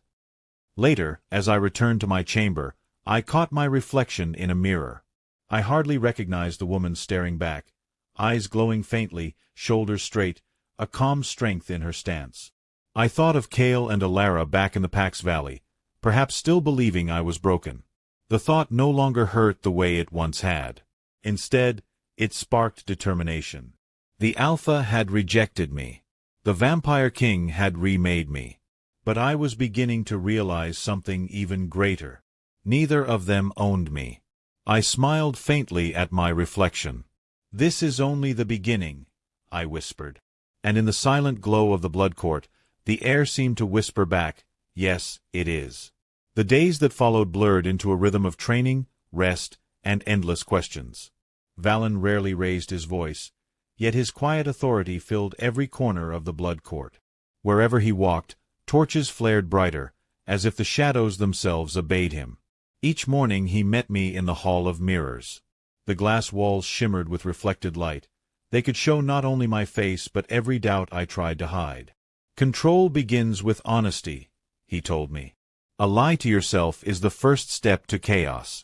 [SPEAKER 1] Later, as I returned to my chamber, I caught my reflection in a mirror. I hardly recognized the woman staring back, eyes glowing faintly, shoulders straight, a calm strength in her stance. I thought of Kale and Alara back in the Pax Valley, perhaps still believing I was broken. The thought no longer hurt the way it once had. Instead, it sparked determination. The Alpha had rejected me. The Vampire King had remade me. But I was beginning to realize something even greater. Neither of them owned me. I smiled faintly at my reflection. "This is only the beginning," I whispered. And in the silent glow of the blood court, the air seemed to whisper back, "Yes, it is." The days that followed blurred into a rhythm of training, rest, and endless questions. Valen rarely raised his voice, yet his quiet authority filled every corner of the blood court. Wherever he walked, torches flared brighter, as if the shadows themselves obeyed him. Each morning he met me in the Hall of Mirrors. The glass walls shimmered with reflected light. They could show not only my face but every doubt I tried to hide. "Control begins with honesty," he told me. "A lie to yourself is the first step to chaos."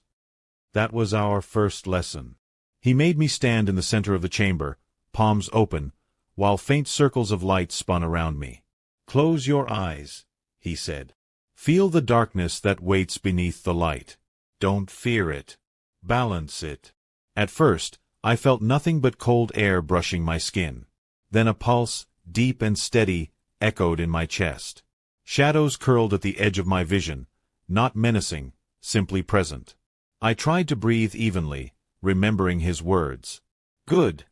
[SPEAKER 1] That was our first lesson. He made me stand in the center of the chamber, palms open, while faint circles of light spun around me. "Close your eyes," he said. "Feel the darkness that waits beneath the light. Don't fear it. Balance it." At first, I felt nothing but cold air brushing my skin. Then a pulse, deep and steady, echoed in my chest. Shadows curled at the edge of my vision, not menacing, simply present. I tried to breathe evenly, remembering his words. "Good,"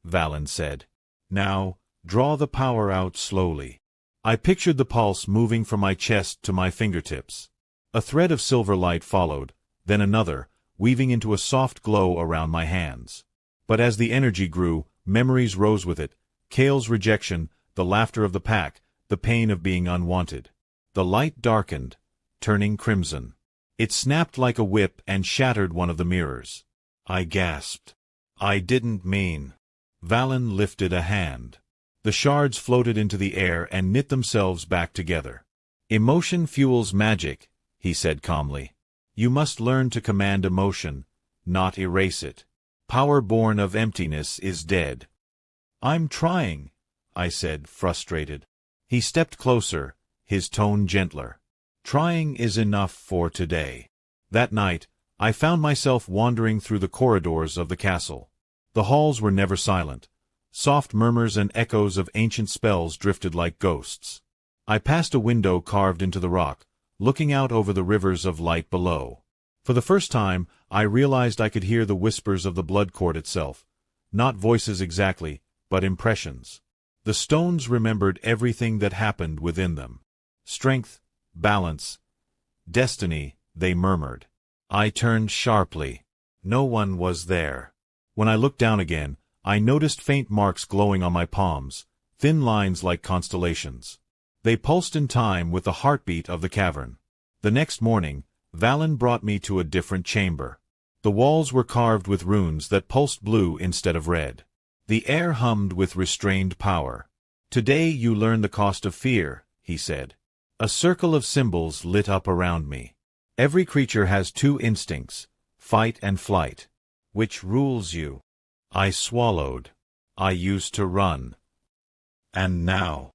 [SPEAKER 1] Valen said. "Now, draw the power out slowly." I pictured the pulse moving from my chest to my fingertips. A thread of silver light followed, then another, weaving into a soft glow around my hands. But as the energy grew, memories rose with it, Kale's rejection, the laughter of the pack, the pain of being unwanted. The light darkened, turning crimson. It snapped like a whip and shattered one of the mirrors. I gasped. "I didn't mean." Valen lifted a hand. The shards floated into the air and knit themselves back together. "Emotion fuels magic," he said calmly. "You must learn to command emotion, not erase it. Power born of emptiness is dead." "I'm trying," I said, frustrated. He stepped closer, his tone gentler. "Trying is enough for today." That night, I found myself wandering through the corridors of the castle. The halls were never silent. Soft murmurs and echoes of ancient spells drifted like ghosts. I passed a window carved into the rock, looking out over the rivers of light below. For the first time, I realized I could hear the whispers of the blood court itself. Not voices exactly, but impressions. The stones remembered everything that happened within them. Strength, balance, destiny, they murmured. I turned sharply. No one was there. When I looked down again, I noticed faint marks glowing on my palms, thin lines like constellations. They pulsed in time with the heartbeat of the cavern. The next morning, Valen brought me to a different chamber. The walls were carved with runes that pulsed blue instead of red. The air hummed with restrained power. "Today you learn the cost of fear," he said. A circle of symbols lit up around me. "Every creature has two instincts, fight and flight. Which rules you?" I swallowed. I used to run. And now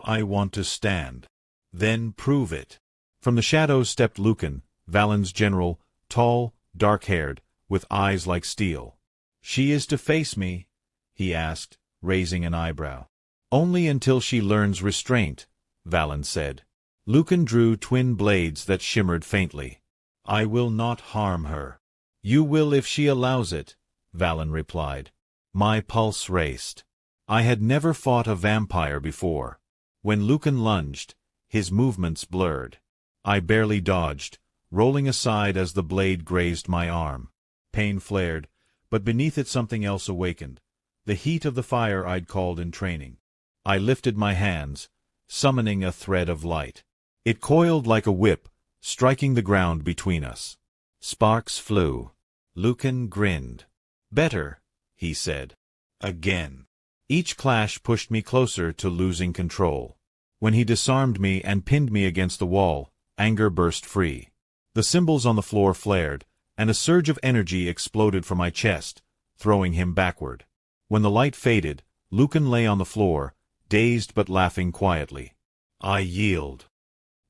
[SPEAKER 1] I want to stand. "Then prove it." From the shadows stepped Lucan, Valen's general, tall, dark-haired, with eyes like steel. "She is to face me?" he asked, raising an eyebrow. "Only until she learns restraint," Valen said. Lucan drew twin blades that shimmered faintly. "I will not harm her." "You will if she allows it," Valen replied. My pulse raced. I had never fought a vampire before. When Lucan lunged, his movements blurred. I barely dodged, rolling aside as the blade grazed my arm. Pain flared, but beneath it something else awakened, the heat of the fire I'd called in training. I lifted my hands, summoning a thread of light. It coiled like a whip, striking the ground between us. Sparks flew. Lucan grinned. "Better," he said. "Again." Each clash pushed me closer to losing control. When he disarmed me and pinned me against the wall, anger burst free. The symbols on the floor flared, and a surge of energy exploded from my chest, throwing him backward. When the light faded, Lucan lay on the floor, dazed but laughing quietly. I yield.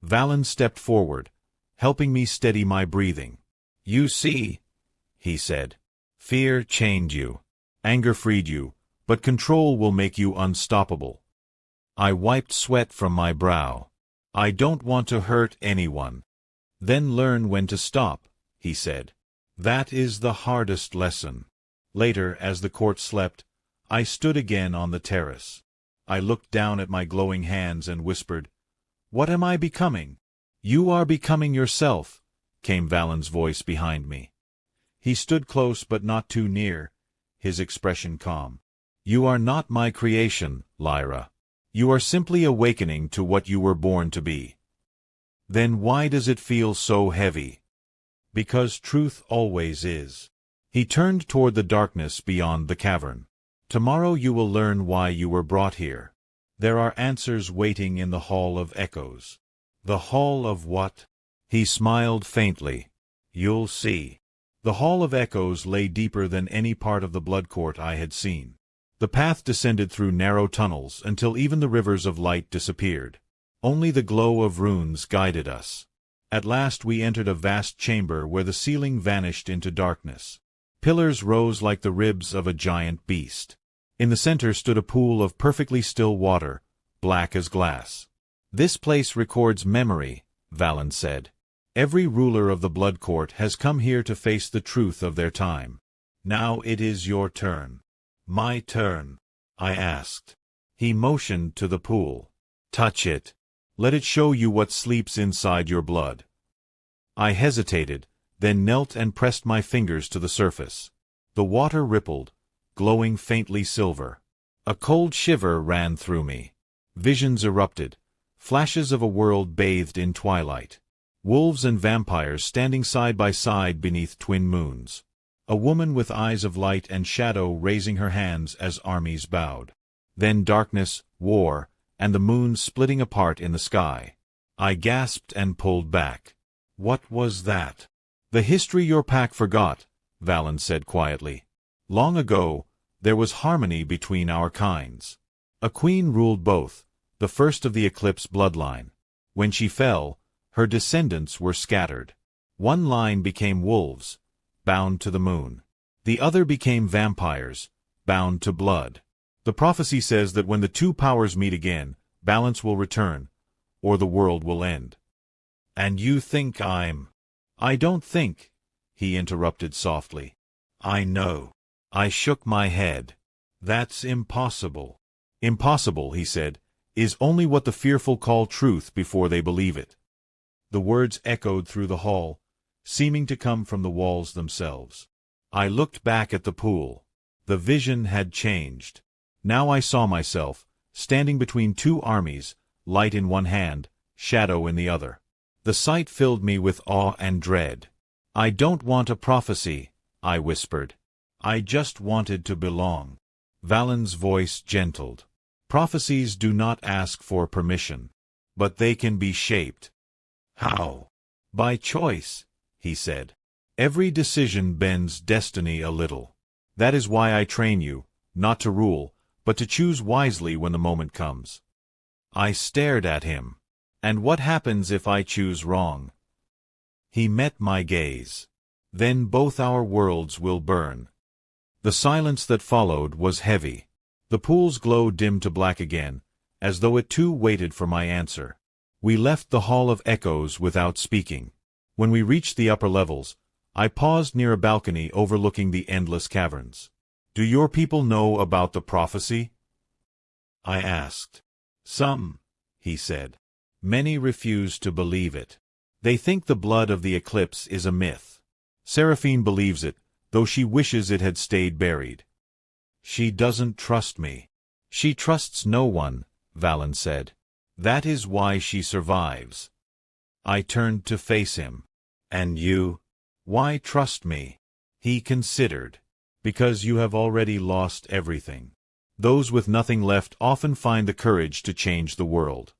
[SPEAKER 1] Valen stepped forward, helping me steady my breathing. "You see," he said. "Fear chained you. Anger freed you, but control will make you unstoppable." I wiped sweat from my brow. "I don't want to hurt anyone." "Then learn when to stop," he said. "That is the hardest lesson." Later, as the court slept, I stood again on the terrace. I looked down at my glowing hands and whispered, "What am I becoming?" "You are becoming yourself," came Valen's voice behind me. He stood close but not too near, his expression calm. "You are not my creation, Lyra. You are simply awakening to what you were born to be." "Then why does it feel so heavy?" "Because truth always is." He turned toward the darkness beyond the cavern. "Tomorrow you will learn why you were brought here. There are answers waiting in the Hall of Echoes." "The Hall of what?" He smiled faintly. "You'll see." The Hall of Echoes lay deeper than any part of the blood court I had seen. The path descended through narrow tunnels until even the rivers of light disappeared. Only the glow of runes guided us. At last we entered a vast chamber where the ceiling vanished into darkness. Pillars rose like the ribs of a giant beast. In the center stood a pool of perfectly still water, black as glass. "This place records memory," Valen said. "Every ruler of the blood court has come here to face the truth of their time. Now it is your turn." "My turn?" I asked. He motioned to the pool. "Touch it. Let it show you what sleeps inside your blood." I hesitated, then knelt and pressed my fingers to the surface. The water rippled, glowing faintly silver. A cold shiver ran through me. Visions erupted, flashes of a world bathed in twilight. Wolves and vampires standing side by side beneath twin moons. A woman with eyes of light and shadow raising her hands as armies bowed. Then darkness, war, and the moon splitting apart in the sky. I gasped and pulled back. "What was that?" "The history your pack forgot," Valen said quietly. "Long ago, there was harmony between our kinds. A queen ruled both, the first of the Eclipse bloodline. When she fell, her descendants were scattered. One line became wolves, bound to the moon. The other became vampires, bound to blood. The prophecy says that when the two powers meet again, balance will return, or the world will end." "And you think I'm—" "I don't think," he interrupted softly. "I know." I shook my head. "That's impossible." "Impossible," he said, "is only what the fearful call truth before they believe it." The words echoed through the hall, seeming to come from the walls themselves. I looked back at the pool. The vision had changed. Now I saw myself, standing between two armies, light in one hand, shadow in the other. The The sight filled me with awe and dread. "I don't want a prophecy," I whispered. "I just wanted to belong." Valen's voice gentled. "Prophecies do not ask for permission. But they can be shaped." "How?" "By choice," he said. "Every decision bends destiny a little. That is why I train you, not to rule, but to choose wisely when the moment comes." I stared at him. "And what happens if I choose wrong?" He met my gaze. "Then both our worlds will burn." The silence that followed was heavy. The pool's glow dimmed to black again, as though it too waited for my answer. We left the Hall of Echoes without speaking. When we reached the upper levels, I paused near a balcony overlooking the endless caverns. "Do your people know about the prophecy?" I asked. "Some," he said. "Many refuse to believe it. They think the blood of the eclipse is a myth. Seraphine believes it, though she wishes it had stayed buried." "She doesn't trust me." "She trusts no one," Valen said. "That is why she survives." I turned to face him. "And you? Why trust me?" He considered. "Because you have already lost everything. Those with nothing left often find the courage to change the world."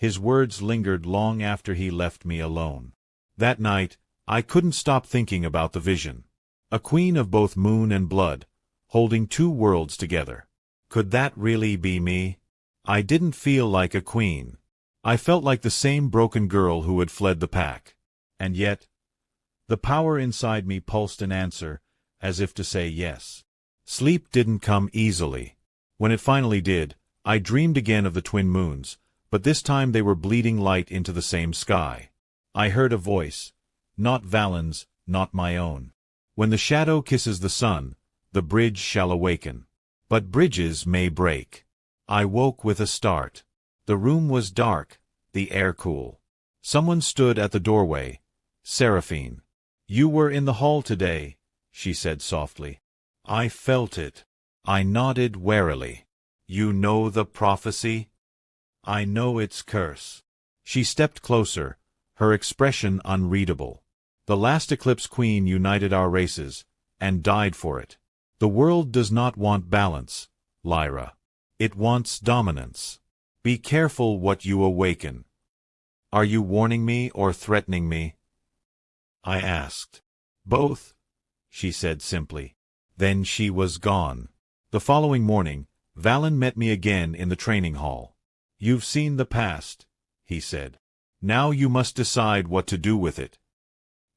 [SPEAKER 1] His words lingered long after he left me alone. That night, I couldn't stop thinking about the vision. A queen of both moon and blood, holding two worlds together. Could that really be me? I didn't feel like a queen. I felt like the same broken girl who had fled the pack. And yet, the power inside me pulsed an answer, as if to say yes. Sleep didn't come easily. When it finally did, I dreamed again of the twin moons, but this time they were bleeding light into the same sky. I heard a voice. Not Valen's, not my own. "When the shadow kisses the sun, the bridge shall awaken. But bridges may break." I woke with a start. The room was dark, the air cool. Someone stood at the doorway. Seraphine. "You were in the hall today," she said softly. I felt it. I nodded warily. "You know the prophecy?" "I know its curse." She stepped closer, her expression unreadable. "The last Eclipse Queen united our races, and died for it. The world does not want balance, Lyra. It wants dominance. Be careful what you awaken." "Are you warning me or threatening me?" I asked. "Both," she said simply. Then she was gone. The following morning, Valen met me again in the training hall. "You've seen the past," he said. "Now you must decide what to do with it."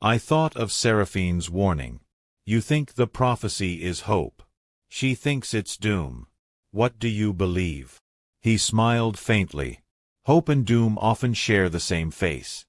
[SPEAKER 1] I thought of Seraphine's warning. "You think the prophecy is hope. She thinks it's doom. What do you believe?" He smiled faintly. "Hope and doom often share the same face."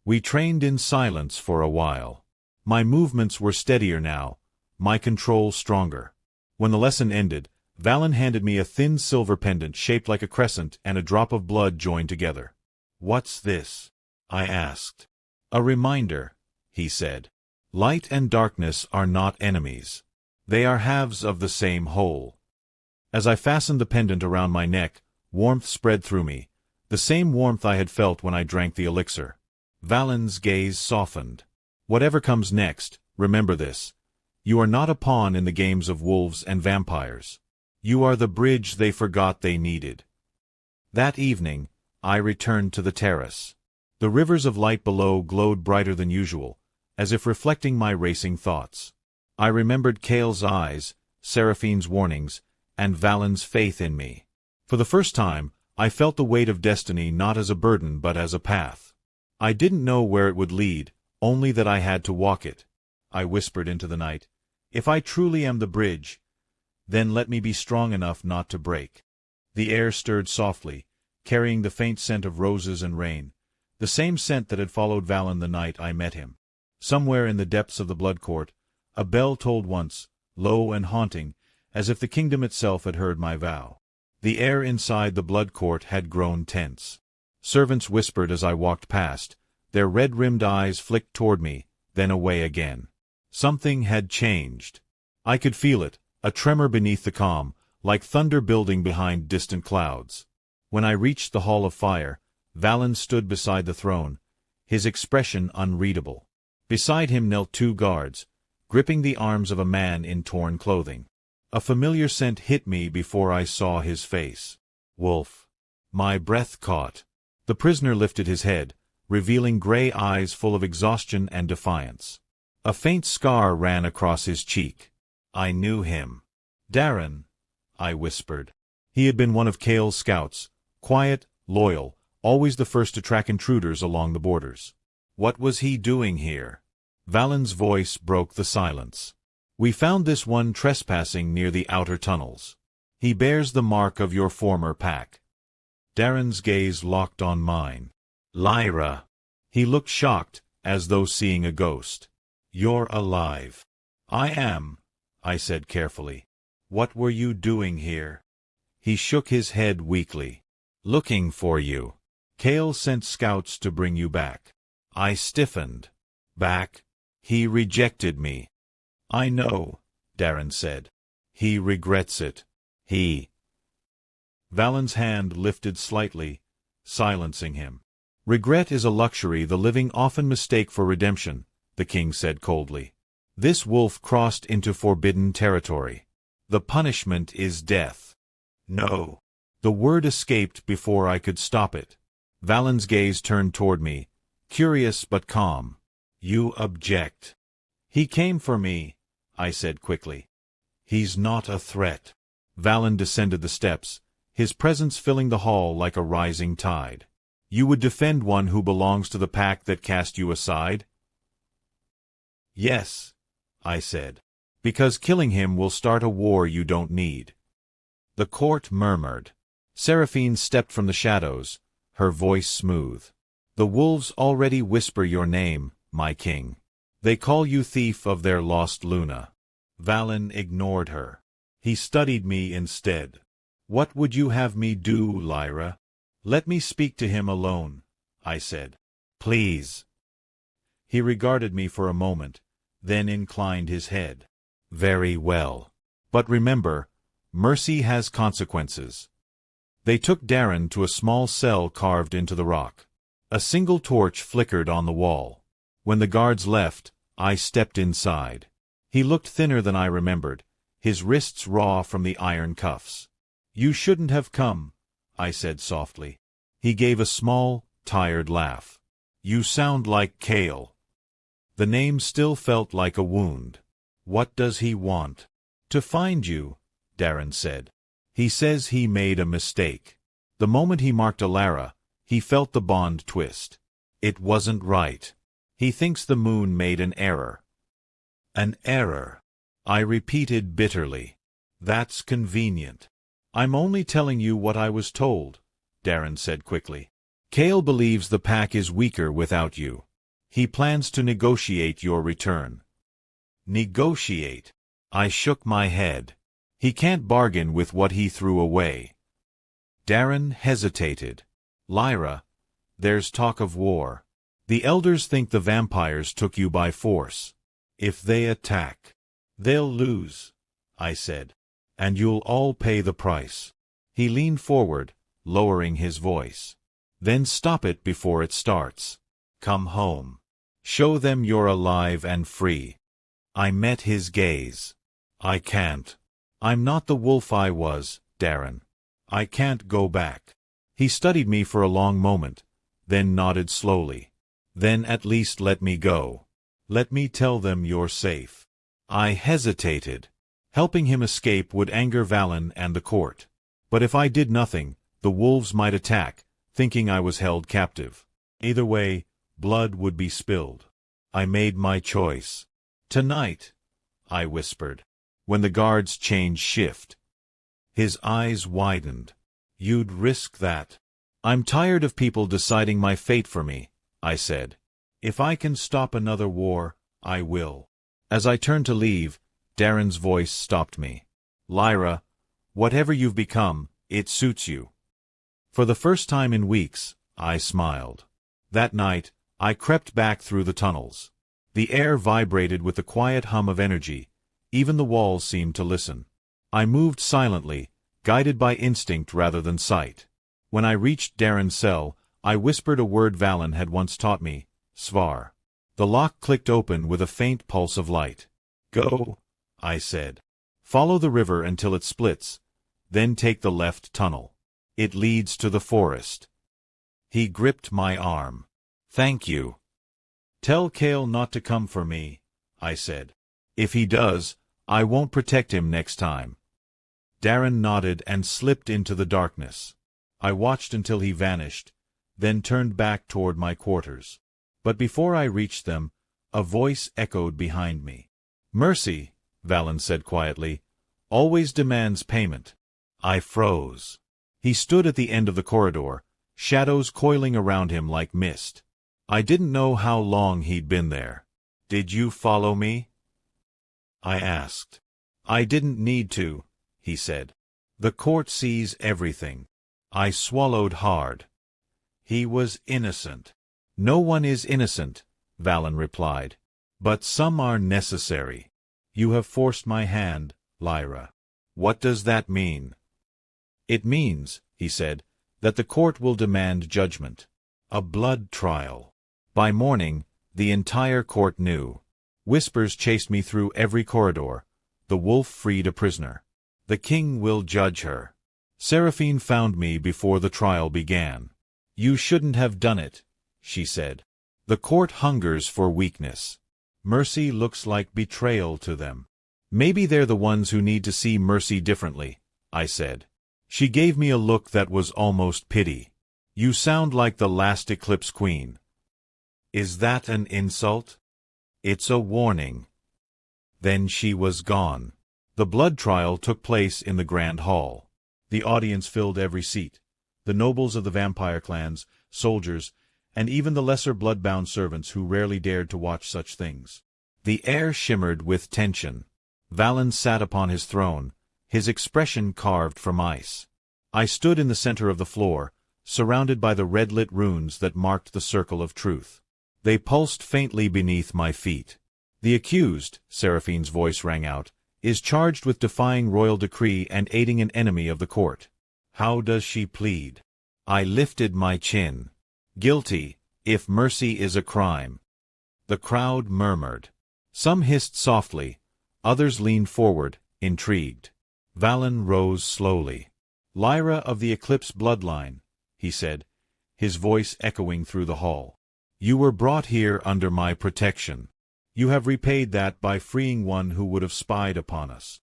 [SPEAKER 1] We trained in silence for a while. My movements were steadier now, my control stronger. When the lesson ended, Valen handed me a thin silver pendant shaped like a crescent and a drop of blood joined together. "What's this?" I asked. "A reminder," he said. "Light and darkness are not enemies. They are halves of the same whole." As I fastened the pendant around my neck, warmth spread through me, the same warmth I had felt when I drank the elixir. Valen's gaze softened. "Whatever comes next, remember this. You are not a pawn in the games of wolves and vampires. You are the bridge they forgot they needed." That evening, I returned to the terrace. The rivers of light below glowed brighter than usual, as if reflecting my racing thoughts. I remembered Kale's eyes, Seraphine's warnings, and Valen's faith in me. For the first time, I felt the weight of destiny not as a burden but as a path. I didn't know where it would lead, only that I had to walk it. I whispered into the night, "If I truly am the bridge, then let me be strong enough not to break." The air stirred softly, carrying the faint scent of roses and rain, the same scent that had followed Valen the night I met him. Somewhere in the depths of the blood court, a bell tolled once, low and haunting, as if the kingdom itself had heard my vow. The air inside the blood court had grown tense. Servants whispered as I walked past, their red-rimmed eyes flicked toward me, then away again. Something had changed. I could feel it, a tremor beneath the calm, like thunder building behind distant clouds. When I reached the Hall of Fire, Valen stood beside the throne, his expression unreadable. Beside him knelt 2 guards, gripping the arms of a man in torn clothing. A familiar scent hit me before I saw his face. Wolf. My breath caught. The prisoner lifted his head, revealing gray eyes full of exhaustion and defiance. A faint scar ran across his cheek. I knew him. Darren, I whispered. He had been one of Cale's scouts, quiet, loyal, always the first to track intruders along the borders. What was he doing here? Valen's voice broke the silence. We found this one trespassing near the outer tunnels. He bears the mark of your former pack. Darren's gaze locked on mine. Lyra. He looked shocked, as though seeing a ghost. You're alive. I am, I said carefully. What were you doing here? He shook his head weakly. Looking for you. Cale sent scouts to bring you back. I stiffened. Back? He rejected me. I know, Darren said. He regrets it. Valen's hand lifted slightly, silencing him. Regret is a luxury the living often mistake for redemption, the king said coldly. This wolf crossed into forbidden territory. The punishment is death. No. The word escaped before I could stop it. Valen's gaze turned toward me, curious but calm. You object. He came for me, I said quickly. He's not a threat. Valen descended the steps, his presence filling the hall like a rising tide. You would defend one who belongs to the pack that cast you aside? Yes, I said. Because killing him will start a war you don't need. The court murmured. Seraphine stepped from the shadows, her voice smooth. The wolves already whisper your name, my king. They call you thief of their lost Luna. Valen ignored her. He studied me instead. What would you have me do, Lyra? Let me speak to him alone, I said. Please. He regarded me for a moment, then inclined his head. Very well. But remember, mercy has consequences. They took Darren to a small cell carved into the rock. A single torch flickered on the wall. When the guards left, I stepped inside. He looked thinner than I remembered, his wrists raw from the iron cuffs. You shouldn't have come, I said softly. He gave a small, tired laugh. You sound like Cale. The name still felt like a wound. What does he want? To find you, Darren said. He says he made a mistake. The moment he marked Alara, he felt the bond twist. It wasn't right. He thinks the moon made an error. An error, I repeated bitterly. That's convenient. I'm only telling you what I was told, Darren said quickly. Cale believes the pack is weaker without you. He plans to negotiate your return. Negotiate? I shook my head. He can't bargain with what he threw away. Darren hesitated. Lyra, there's talk of war. The elders think the vampires took you by force. If they attack, they'll lose, I said. And you'll all pay the price. He leaned forward, lowering his voice. Then stop it before it starts. Come home. Show them you're alive and free. I met his gaze. I can't. I'm not the wolf I was, Darren. I can't go back. He studied me for a long moment, then nodded slowly. Then at least let me go. Let me tell them you're safe. I hesitated. Helping him escape would anger Valen and the court. But if I did nothing, the wolves might attack, thinking I was held captive. Either way, blood would be spilled. I made my choice. Tonight, I whispered, when the guards changed shift. His eyes widened. You'd risk that. I'm tired of people deciding my fate for me, I said. If I can stop another war, I will. As I turned to leave, Darren's voice stopped me. Lyra, whatever you've become, it suits you. For the first time in weeks, I smiled. That night, I crept back through the tunnels. The air vibrated with the quiet hum of energy. Even the walls seemed to listen. I moved silently, guided by instinct rather than sight. When I reached Darren's cell, I whispered a word Valen had once taught me, Svar. The lock clicked open with a faint pulse of light. Go, I said. Follow the river until it splits, then take the left tunnel. It leads to the forest. He gripped my arm. Thank you. Tell Kale not to come for me, I said. If he does, I won't protect him next time. Darren nodded and slipped into the darkness. I watched until he vanished, then turned back toward my quarters. But before I reached them, a voice echoed behind me. Mercy, Valen said quietly, always demands payment. I froze. He stood at the end of the corridor, shadows coiling around him like mist. I didn't know how long he'd been there. Did you follow me? I asked. I didn't need to, he said. The court sees everything. I swallowed hard. He was innocent. No one is innocent, Valen replied. But some are necessary. You have forced my hand, Lyra. What does that mean? It means, he said, that the court will demand judgment. A blood trial. By morning, the entire court knew. Whispers chased me through every corridor. The wolf freed a prisoner. The king will judge her. Seraphine found me before the trial began. You shouldn't have done it, she said. The court hungers for weakness. Mercy looks like betrayal to them. Maybe they're the ones who need to see mercy differently, I said. She gave me a look that was almost pity. You sound like the last Eclipse Queen. Is that an insult? It's a warning. Then she was gone. The blood trial took place in the Grand Hall. The audience filled every seat. The nobles of the vampire clans, soldiers, and even the lesser blood-bound servants who rarely dared to watch such things. The air shimmered with tension. Valen sat upon his throne, his expression carved from ice. I stood in the center of the floor, surrounded by the red-lit runes that marked the circle of truth. They pulsed faintly beneath my feet. The accused, Seraphine's voice rang out, is charged with defying royal decree and aiding an enemy of the court. How does she plead? I lifted my chin. Guilty, if mercy is a crime. The crowd murmured. Some hissed softly, others leaned forward, intrigued. Valen rose slowly. Lyra of the Eclipse bloodline, he said, his voice echoing through the hall. You were brought here under my protection. You have repaid that by freeing one who would have spied upon us.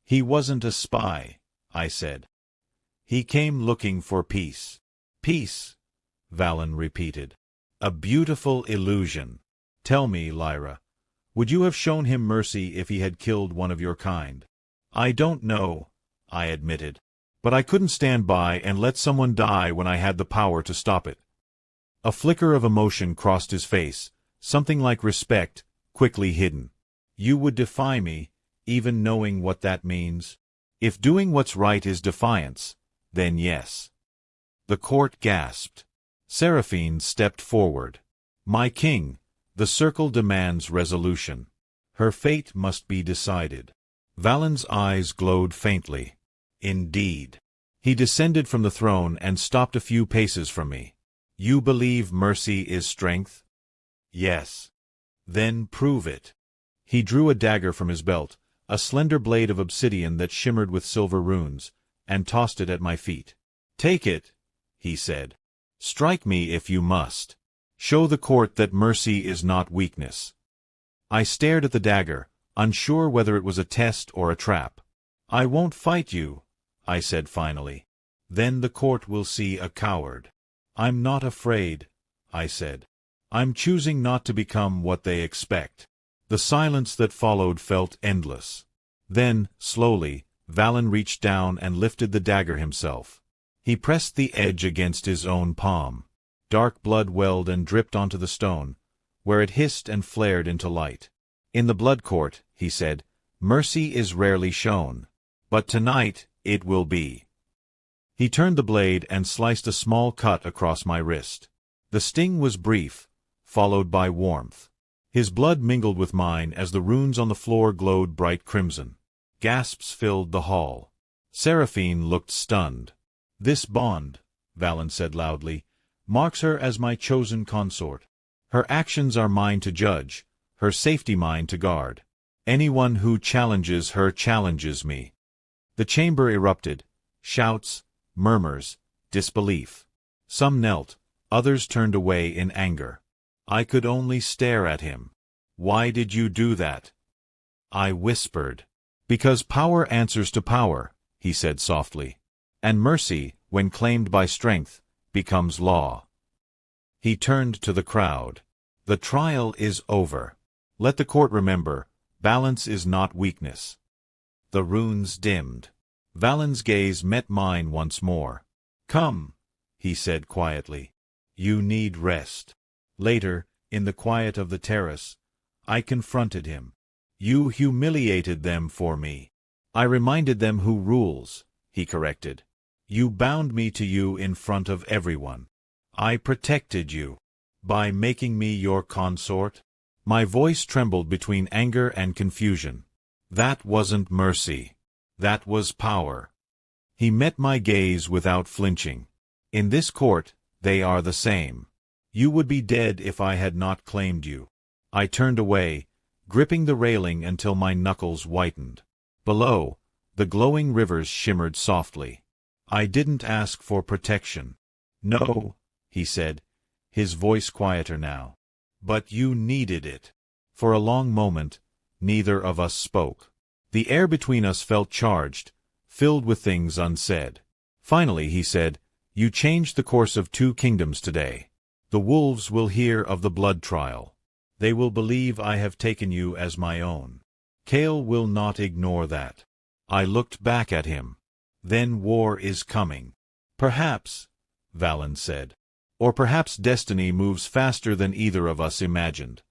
[SPEAKER 1] He wasn't a spy, I said. He came looking for peace. Peace, Valen repeated. A beautiful illusion. Tell me, Lyra, would you have shown him mercy if he had killed one of your kind? I don't know, I admitted. But I couldn't stand by and let someone die when I had the power to stop it. A flicker of emotion crossed his face, something like respect, quickly hidden. You would defy me, even knowing what that means? If doing what's right is defiance, then yes. The court gasped. Seraphine stepped forward. My king, the circle demands resolution. Her fate must be decided. Valen's eyes glowed faintly. Indeed. He descended from the throne and stopped a few paces from me. You believe mercy is strength? Yes. Then prove it. He drew a dagger from his belt, a slender blade of obsidian that shimmered with silver runes, and tossed it at my feet. Take it, he said. Strike me if you must. Show the court that mercy is not weakness. I stared at the dagger, unsure whether it was a test or a trap. I won't fight you, I said finally. Then the court will see a coward. I'm not afraid, I said. I'm choosing not to become what they expect. The silence that followed felt endless. Then, slowly, Valen reached down and lifted the dagger himself. He pressed the edge against his own palm. Dark blood welled and dripped onto the stone, where it hissed and flared into light. In the blood court, he said, mercy is rarely shown. But tonight, it will be. He turned the blade and sliced a small cut across my wrist. The sting was brief, followed by warmth. His blood mingled with mine as the runes on the floor glowed bright crimson. Gasps filled the hall. Seraphine looked stunned. This bond, Valen said loudly, marks her as my chosen consort. Her actions are mine to judge, her safety mine to guard. Anyone who challenges her challenges me. The chamber erupted. Shouts, murmurs, disbelief. Some knelt, others turned away in anger. I could only stare at him. Why did you do that? I whispered. Because power answers to power, he said softly. And mercy, when claimed by strength, becomes law. He turned to the crowd. The trial is over. Let the court remember, balance is not weakness. The runes dimmed. Valen's gaze met mine once more. Come, he said quietly. You need rest. Later, in the quiet of the terrace, I confronted him. You humiliated them for me. I reminded them who rules, he corrected. You bound me to you in front of everyone. I protected you. By making me your consort? My voice trembled between anger and confusion. That wasn't mercy. That was power. He met my gaze without flinching. In this court, they are the same. You would be dead if I had not claimed you. I turned away, gripping the railing until my knuckles whitened. Below, the glowing rivers shimmered softly. I didn't ask for protection. No, he said, his voice quieter now. But you needed it. For a long moment, neither of us spoke. The air between us felt charged, filled with things unsaid. Finally, he said, You changed the course of 2 kingdoms today. The wolves will hear of the blood trial. They will believe I have taken you as my own. Kale will not ignore that. I looked back at him. Then war is coming. Perhaps, Valen said. Or perhaps destiny moves faster than either of us imagined.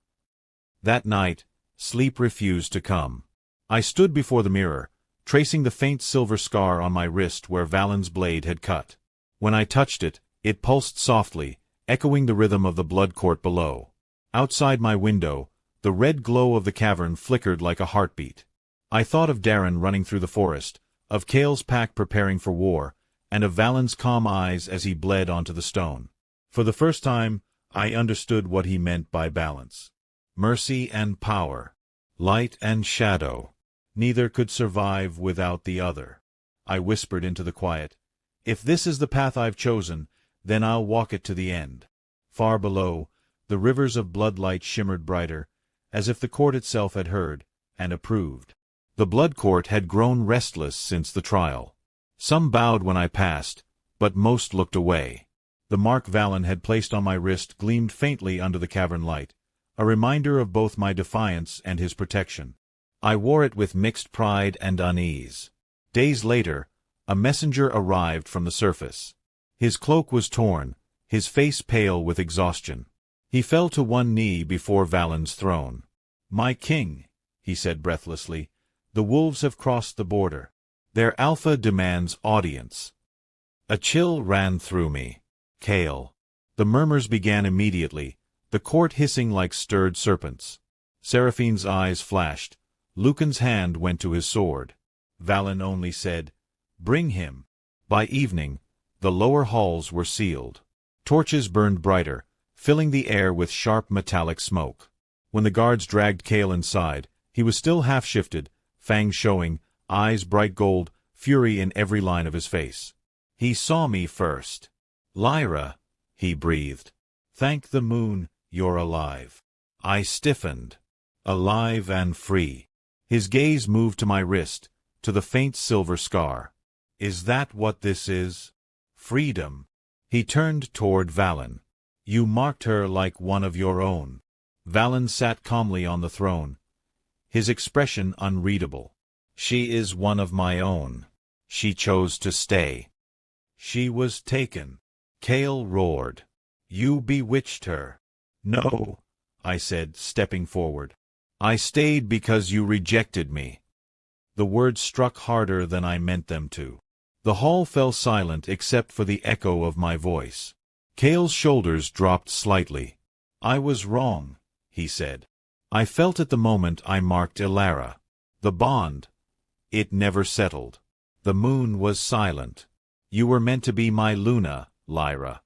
[SPEAKER 1] That night, sleep refused to come. I stood before the mirror, tracing the faint silver scar on my wrist where Valen's blade had cut. When I touched it, it pulsed softly, echoing the rhythm of the blood court below. Outside my window, the red glow of the cavern flickered like a heartbeat. I thought of Darren running through the forest, of Kale's pack preparing for war, and of Valen's calm eyes as he bled onto the stone. For the first time, I understood what he meant by balance. Mercy and power. Light and shadow. Neither could survive without the other. I whispered into the quiet, If this is the path I've chosen, then I'll walk it to the end. Far below, the rivers of bloodlight shimmered brighter, as if the court itself had heard, and approved. The blood court had grown restless since the trial. Some bowed when I passed, but most looked away. The mark Valen had placed on my wrist gleamed faintly under the cavern light, a reminder of both my defiance and his protection. I wore it with mixed pride and unease. Days later, a messenger arrived from the surface. His cloak was torn, his face pale with exhaustion. He fell to one knee before Valen's throne. My king, he said breathlessly, the wolves have crossed the border. Their alpha demands audience. A chill ran through me. Kale. The murmurs began immediately, the court hissing like stirred serpents. Seraphine's eyes flashed. Lucan's hand went to his sword. Valen only said, Bring him. By evening, the lower halls were sealed. Torches burned brighter, filling the air with sharp metallic smoke. When the guards dragged Kale inside, he was still half-shifted, fangs showing, eyes bright gold, fury in every line of his face. He saw me first. Lyra, he breathed. Thank the moon, you're alive. I stiffened. Alive and free. His gaze moved to my wrist, to the faint silver scar. Is that what this is? Freedom. He turned toward Valen. You marked her like one of your own. Valen sat calmly on the throne, his expression unreadable. She is one of my own. She chose to stay. She was taken. Kale roared. You bewitched her. No, I said, stepping forward. I stayed because you rejected me. The words struck harder than I meant them to. The hall fell silent except for the echo of my voice. Kale's shoulders dropped slightly. I was wrong, he said. I felt at the moment I marked Ilara. The bond. It never settled. The moon was silent. You were meant to be my Luna, Lyra.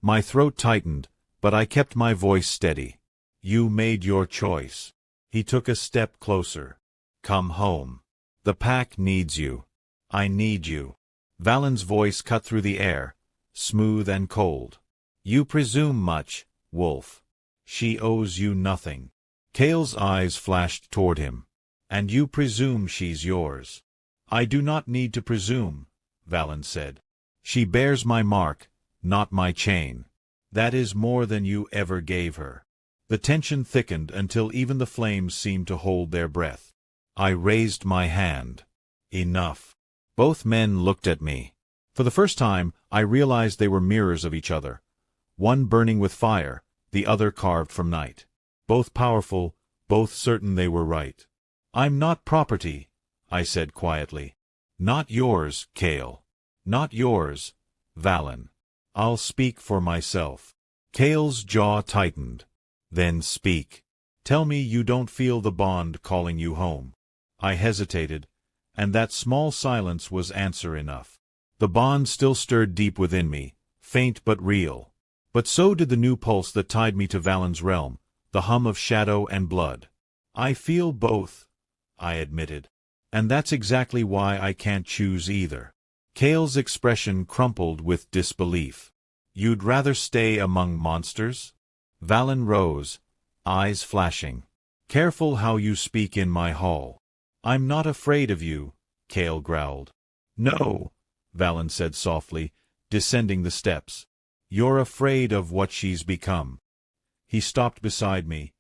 [SPEAKER 1] My throat tightened, but I kept my voice steady. You made your choice. He took a step closer. Come home. The pack needs you. I need you. Valen's voice cut through the air, smooth and cold. You presume much, Wolf. She owes you nothing. Cale's eyes flashed toward him. And you presume she's yours. I do not need to presume, Valen said. She bears my mark, not my chain. That is more than you ever gave her. The tension thickened until even the flames seemed to hold their breath. I raised my hand. Enough. Both men looked at me. For the first time, I realized they were mirrors of each other. One burning with fire, the other carved from night. Both powerful, both certain they were right. I'm not property, I said quietly. Not yours, Cale. Not yours, Valen. I'll speak for myself. Cale's jaw tightened. Then speak. Tell me you don't feel the bond calling you home. I hesitated, and that small silence was answer enough. The bond still stirred deep within me, faint but real. But so did the new pulse that tied me to Valen's realm, the hum of shadow and blood. I feel both, I admitted. And that's exactly why I can't choose either. Cale's expression crumpled with disbelief. You'd rather stay among monsters? Valen rose, eyes flashing. Careful how you speak in my hall. I'm not afraid of you, Cale growled. No, Valen said softly, descending the steps. You're afraid of what she's become. He stopped beside me,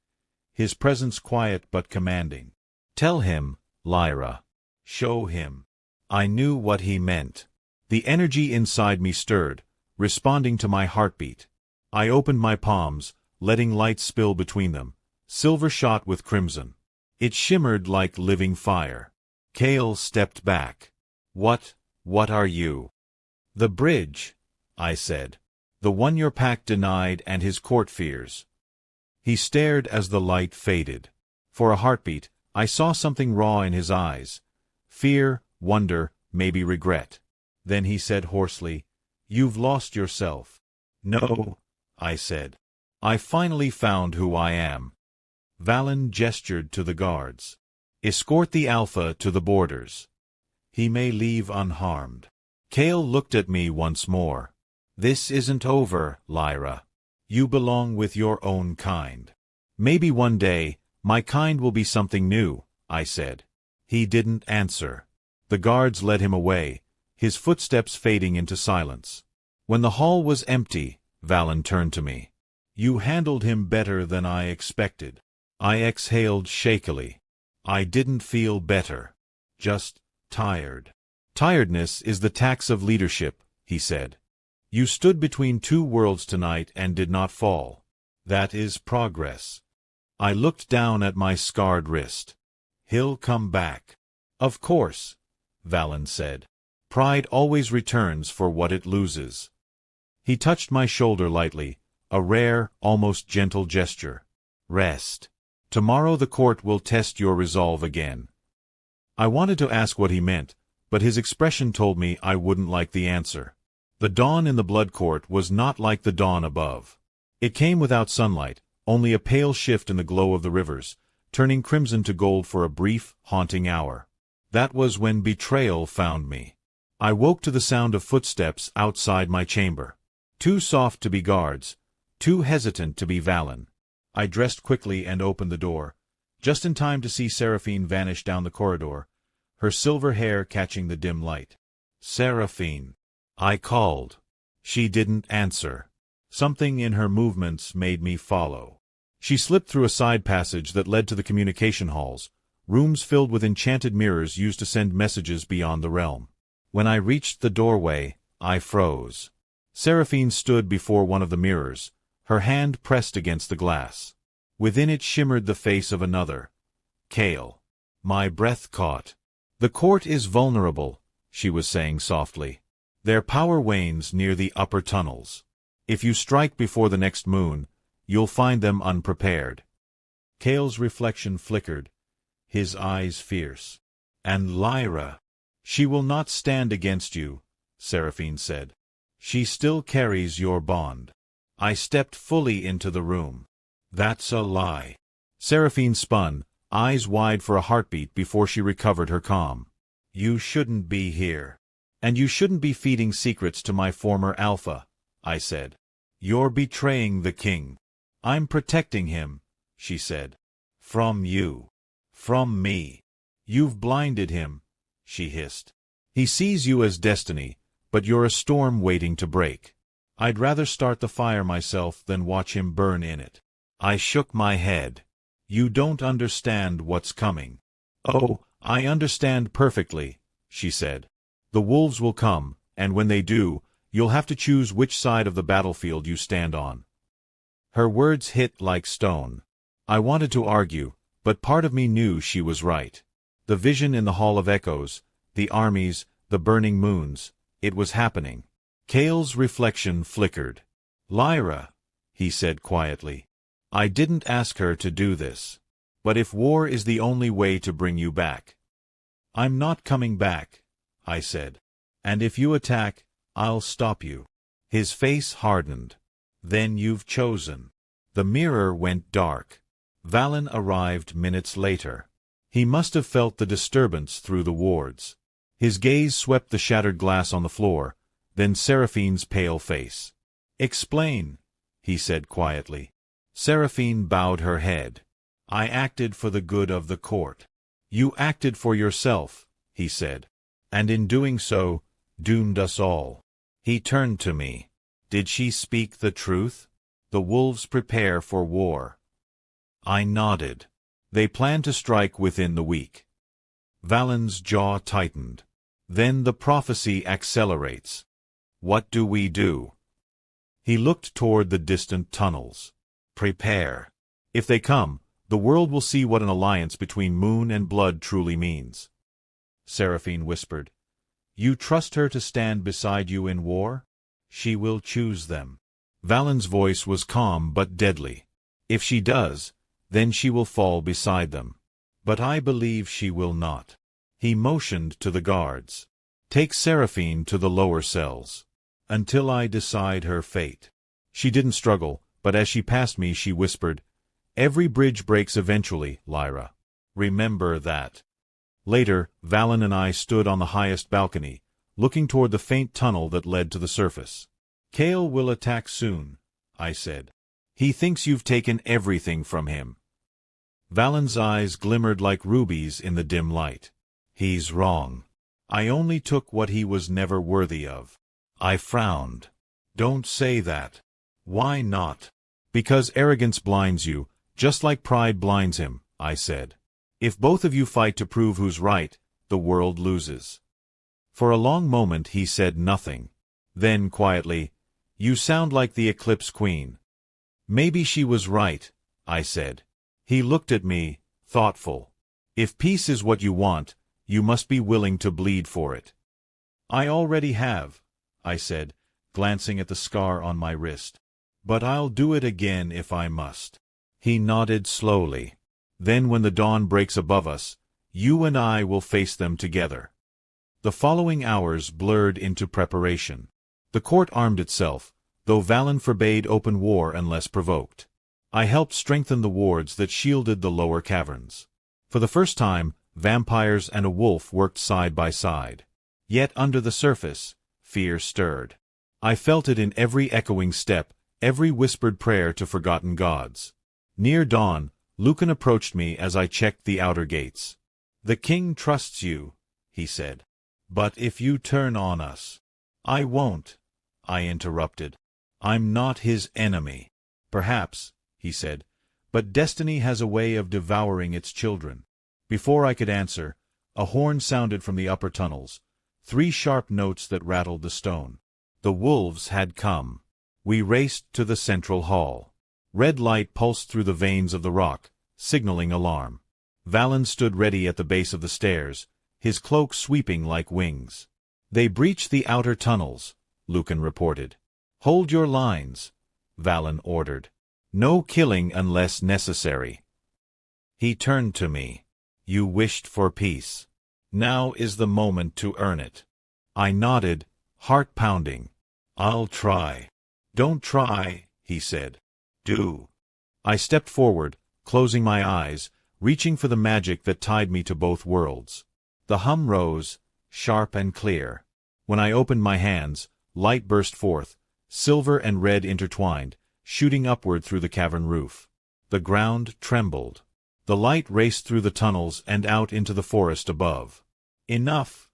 [SPEAKER 1] his presence quiet but commanding. Tell him, Lyra. Show him. I knew what he meant. The energy inside me stirred, responding to my heartbeat. I opened my palms, letting light spill between them, silver shot with crimson. It shimmered like living fire. Cale stepped back. What are you? The bridge, I said. The one your pack denied and his court fears. He stared as the light faded. For a heartbeat, I saw something raw in his eyes. Fear, wonder, maybe regret. Then he said hoarsely, You've lost yourself. No, I said. I finally found who I am. Valen gestured to the guards. Escort the Alpha to the borders. He may leave unharmed. Cale looked at me once more. This isn't over, Lyra. You belong with your own kind. Maybe one day, my kind will be something new, I said. He didn't answer. The guards led him away, his footsteps fading into silence. When the hall was empty, Valen turned to me. You handled him better than I expected. I exhaled shakily. I didn't feel better. Just tired. Tiredness is the tax of leadership, he said. You stood between two worlds tonight and did not fall. That is progress. I looked down at my scarred wrist. He'll come back. Of course, Valen said. Pride always returns for what it loses. He touched my shoulder lightly, a rare, almost gentle gesture. Rest. Tomorrow the court will test your resolve again. I wanted to ask what he meant, but his expression told me I wouldn't like the answer. The dawn in the blood court was not like the dawn above. It came without sunlight, only a pale shift in the glow of the rivers, turning crimson to gold for a brief, haunting hour. That was when betrayal found me. I woke to the sound of footsteps outside my chamber. Too soft to be guards, too hesitant to be Valen. I dressed quickly and opened the door, just in time to see Seraphine vanish down the corridor, her silver hair catching the dim light. Seraphine. I called. She didn't answer. Something in her movements made me follow. She slipped through a side passage that led to the communication halls, rooms filled with enchanted mirrors used to send messages beyond the realm. When I reached the doorway, I froze. Seraphine stood before one of the mirrors, her hand pressed against the glass. Within it shimmered the face of another. Cale. My breath caught. The court is vulnerable, she was saying softly. Their power wanes near the upper tunnels. If you strike before the next moon, you'll find them unprepared. Cale's reflection flickered, his eyes fierce. And Lyra. She will not stand against you, Seraphine said. She still carries your bond. I stepped fully into the room. That's a lie. Seraphine spun, eyes wide for a heartbeat before she recovered her calm. You shouldn't be here. And you shouldn't be feeding secrets to my former alpha, I said. You're betraying the king. I'm protecting him, she said. From you. From me. You've blinded him, she hissed. He sees you as destiny, but you're a storm waiting to break. I'd rather start the fire myself than watch him burn in it. I shook my head. You don't understand what's coming. Oh, I understand perfectly, she said. The wolves will come, and when they do, you'll have to choose which side of the battlefield you stand on. Her words hit like stone. I wanted to argue, but part of me knew she was right. The vision in the Hall of Echoes, the armies, the burning moons, it was happening. Cale's reflection flickered. Lyra, he said quietly. I didn't ask her to do this. But if war is the only way to bring you back. I'm not coming back, I said. And if you attack, I'll stop you. His face hardened. Then you've chosen. The mirror went dark. Valen arrived minutes later. He must have felt the disturbance through the wards. His gaze swept the shattered glass on the floor, then Seraphine's pale face. Explain, he said quietly. Seraphine bowed her head. I acted for the good of the court. You acted for yourself, he said. And in doing so, doomed us all. He turned to me. Did she speak the truth? The wolves prepare for war. I nodded. They plan to strike within the week. Valen's jaw tightened. Then the prophecy accelerates. What do we do? He looked toward the distant tunnels. Prepare. If they come, the world will see what an alliance between moon and blood truly means. Seraphine whispered. You trust her to stand beside you in war? She will choose them. Valen's voice was calm but deadly. If she does, then she will fall beside them. But I believe she will not. He motioned to the guards. Take Seraphine to the lower cells. Until I decide her fate. She didn't struggle, but as she passed me she whispered, Every bridge breaks eventually, Lyra. Remember that. Later, Valen and I stood on the highest balcony, looking toward the faint tunnel that led to the surface. Cale will attack soon, I said. He thinks you've taken everything from him. Valen's eyes glimmered like rubies in the dim light. He's wrong. I only took what he was never worthy of. I frowned. Don't say that. Why not? Because arrogance blinds you, just like pride blinds him, I said. If both of you fight to prove who's right, the world loses. For a long moment he said nothing. Then, quietly, You sound like the Eclipse Queen. Maybe she was right, I said. He looked at me, thoughtful. If peace is what you want, you must be willing to bleed for it. I already have, I said, glancing at the scar on my wrist. But I'll do it again if I must. He nodded slowly. Then when the dawn breaks above us, you and I will face them together. The following hours blurred into preparation. The court armed itself, though Valen forbade open war unless provoked. I helped strengthen the wards that shielded the lower caverns. For the first time, vampires and a wolf worked side by side. Yet under the surface, fear stirred. I felt it in every echoing step, every whispered prayer to forgotten gods. Near dawn, Lucan approached me as I checked the outer gates. The king trusts you, he said. But if you turn on us... I won't, I interrupted. I'm not his enemy. Perhaps, he said, but destiny has a way of devouring its children. Before I could answer, a horn sounded from the upper tunnels, 3 sharp notes that rattled the stone. The wolves had come. We raced to the central hall. Red light pulsed through the veins of the rock, signaling alarm. Valen stood ready at the base of the stairs, his cloak sweeping like wings. They breached the outer tunnels, Lucan reported. Hold your lines, Valen ordered. No killing unless necessary. He turned to me. You wished for peace. Now is the moment to earn it. I nodded, heart pounding. I'll try. Don't try, he said. Do. I stepped forward, closing my eyes, reaching for the magic that tied me to both worlds. The hum rose, sharp and clear. When I opened my hands, light burst forth, silver and red intertwined, shooting upward through the cavern roof. The ground trembled. The light raced through the tunnels and out into the forest above. Enough,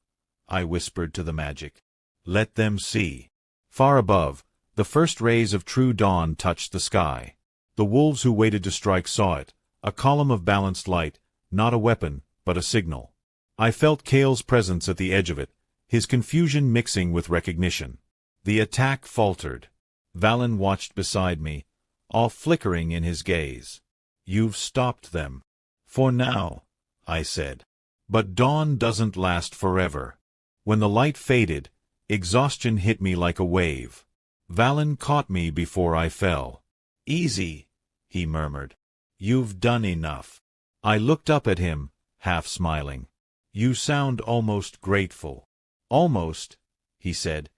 [SPEAKER 1] I whispered to the magic. Let them see. Far above, the first rays of true dawn touched the sky. The wolves who waited to strike saw it, a column of balanced light, not a weapon, but a signal. I felt Kale's presence at the edge of it, his confusion mixing with recognition. The attack faltered. Valen watched beside me, all flickering in his gaze. You've stopped them. For now, I said. But dawn doesn't last forever. When the light faded, exhaustion hit me like a wave. Valen caught me before I fell. Easy, he murmured. You've done enough. I looked up at him, half smiling. You sound almost grateful. Almost, he said,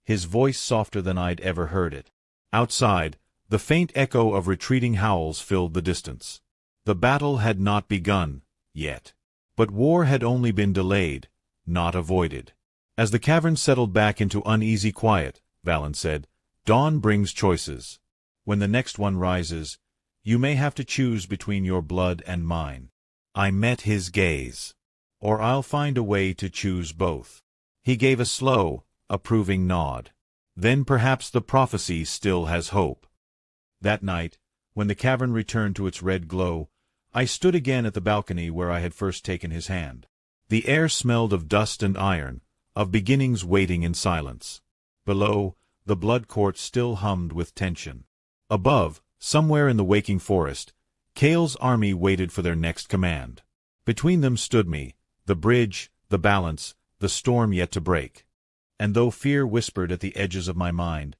[SPEAKER 1] his voice softer than I'd ever heard it. Outside, the faint echo of retreating howls filled the distance. The battle had not begun, yet. But war had only been delayed, not avoided. As the cavern settled back into uneasy quiet, Valen said, dawn brings choices. When the next one rises, you may have to choose between your blood and mine. I met his gaze. Or I'll find a way to choose both. He gave a slow, approving nod. Then perhaps the prophecy still has hope. That night, when the cavern returned to its red glow, I stood again at the balcony where I had first taken his hand. The air smelled of dust and iron, of beginnings waiting in silence. Below, the blood court still hummed with tension. Above, somewhere in the waking forest, Kale's army waited for their next command. Between them stood me, the bridge, the balance, the storm yet to break. And though fear whispered at the edges of my mind,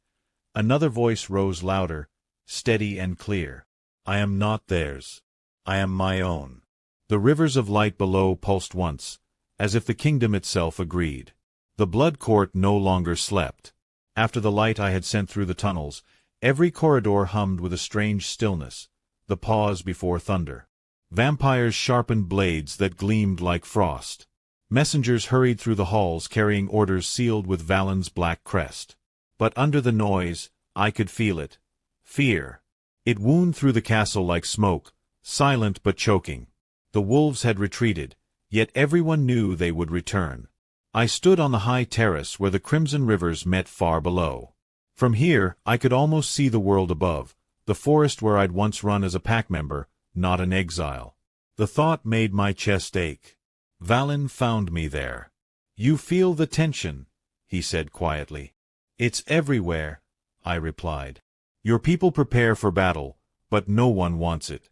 [SPEAKER 1] another voice rose louder, steady and clear. I am not theirs. I am my own. The rivers of light below pulsed once, as if the kingdom itself agreed. The blood court no longer slept. After the light I had sent through the tunnels, every corridor hummed with a strange stillness, the pause before thunder. Vampires sharpened blades that gleamed like frost. Messengers hurried through the halls carrying orders sealed with Valen's black crest. But under the noise, I could feel it. Fear. It wound through the castle like smoke, silent but choking. The wolves had retreated, yet everyone knew they would return. I stood on the high terrace where the crimson rivers met far below. From here, I could almost see the world above, the forest where I'd once run as a pack member, not an exile. The thought made my chest ache. Valen found me there. You feel the tension, he said quietly. It's everywhere, I replied. Your people prepare for battle, but no one wants it.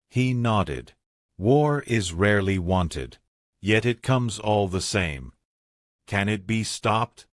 [SPEAKER 1] He nodded. War is rarely wanted, yet it comes all the same. Can it be stopped?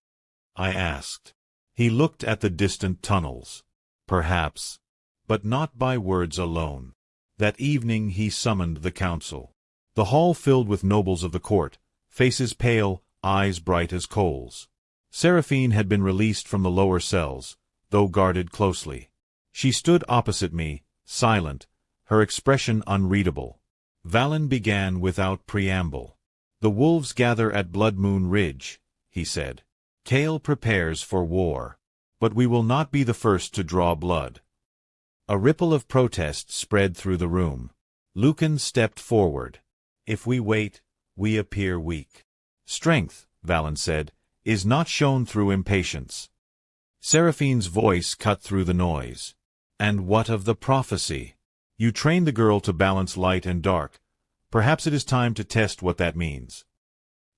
[SPEAKER 1] I asked. He looked at the distant tunnels. Perhaps. But not by words alone. That evening he summoned the council. The hall filled with nobles of the court, faces pale, eyes bright as coals. Seraphine had been released from the lower cells, though guarded closely. She stood opposite me, silent, her expression unreadable. Valen began without preamble. The wolves gather at Blood Moon Ridge, he said. Kale prepares for war. But we will not be the first to draw blood. A ripple of protest spread through the room. Lucan stepped forward. If we wait, we appear weak. Strength, Valen said, is not shown through impatience. Seraphine's voice cut through the noise. And what of the prophecy? You trained the girl to balance light and dark. Perhaps it is time to test what that means.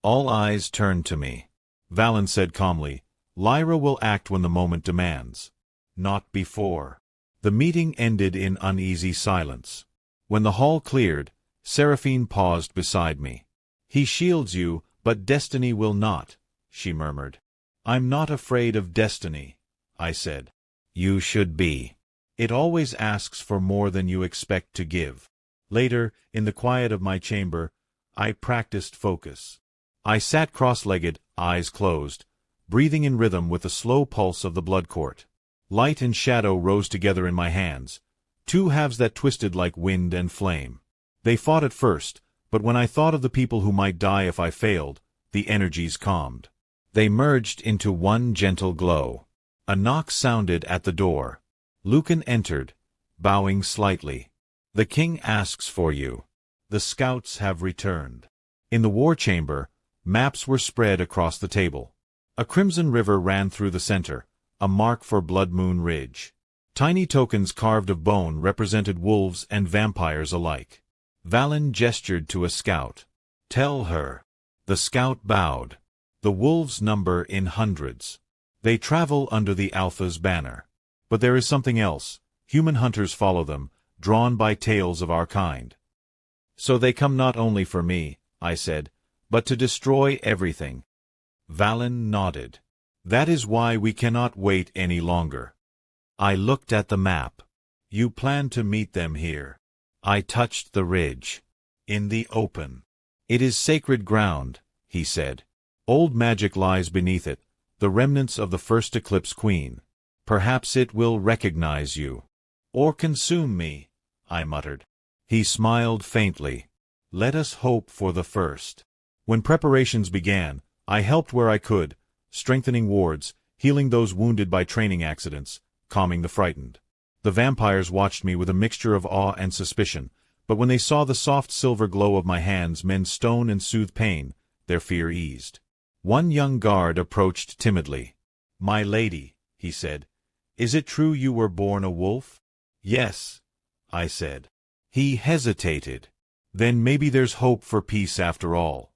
[SPEAKER 1] All eyes turned to me. Valen said calmly, Lyra will act when the moment demands. Not before. The meeting ended in uneasy silence. When the hall cleared, Seraphine paused beside me. He shields you, but destiny will not, she murmured. I'm not afraid of destiny, I said. You should be. It always asks for more than you expect to give. Later, in the quiet of my chamber, I practiced focus. I sat cross-legged, eyes closed, breathing in rhythm with the slow pulse of the blood court. Light and shadow rose together in my hands, two halves that twisted like wind and flame. They fought at first, but when I thought of the people who might die if I failed, the energies calmed. They merged into one gentle glow. A knock sounded at the door. Lucan entered, bowing slightly. "The king asks for you. The scouts have returned." In the war chamber, maps were spread across the table. A crimson river ran through the center, a mark for Blood Moon Ridge. Tiny tokens carved of bone represented wolves and vampires alike. Valen gestured to a scout. "Tell her." The scout bowed. "The wolves number in hundreds. They travel under the Alpha's banner. But there is something else. Human hunters follow them, drawn by tales of our kind." "So they come not only for me," I said, "but to destroy everything." Valen nodded. "That is why we cannot wait any longer." I looked at the map. "You plan to meet them here." I touched the ridge. "In the open." "It is sacred ground," he said. "Old magic lies beneath it, the remnants of the first Eclipse Queen. Perhaps it will recognize you." "Or consume me," I muttered. He smiled faintly. "Let us hope for the first." When preparations began, I helped where I could, strengthening wards, healing those wounded by training accidents, calming the frightened. The vampires watched me with a mixture of awe and suspicion, but when they saw the soft silver glow of my hands mend stone and soothe pain, their fear eased. One young guard approached timidly. "My lady," he said, "is it true you were born a wolf?" "Yes," I said. He hesitated. "Then maybe there's hope for peace after all."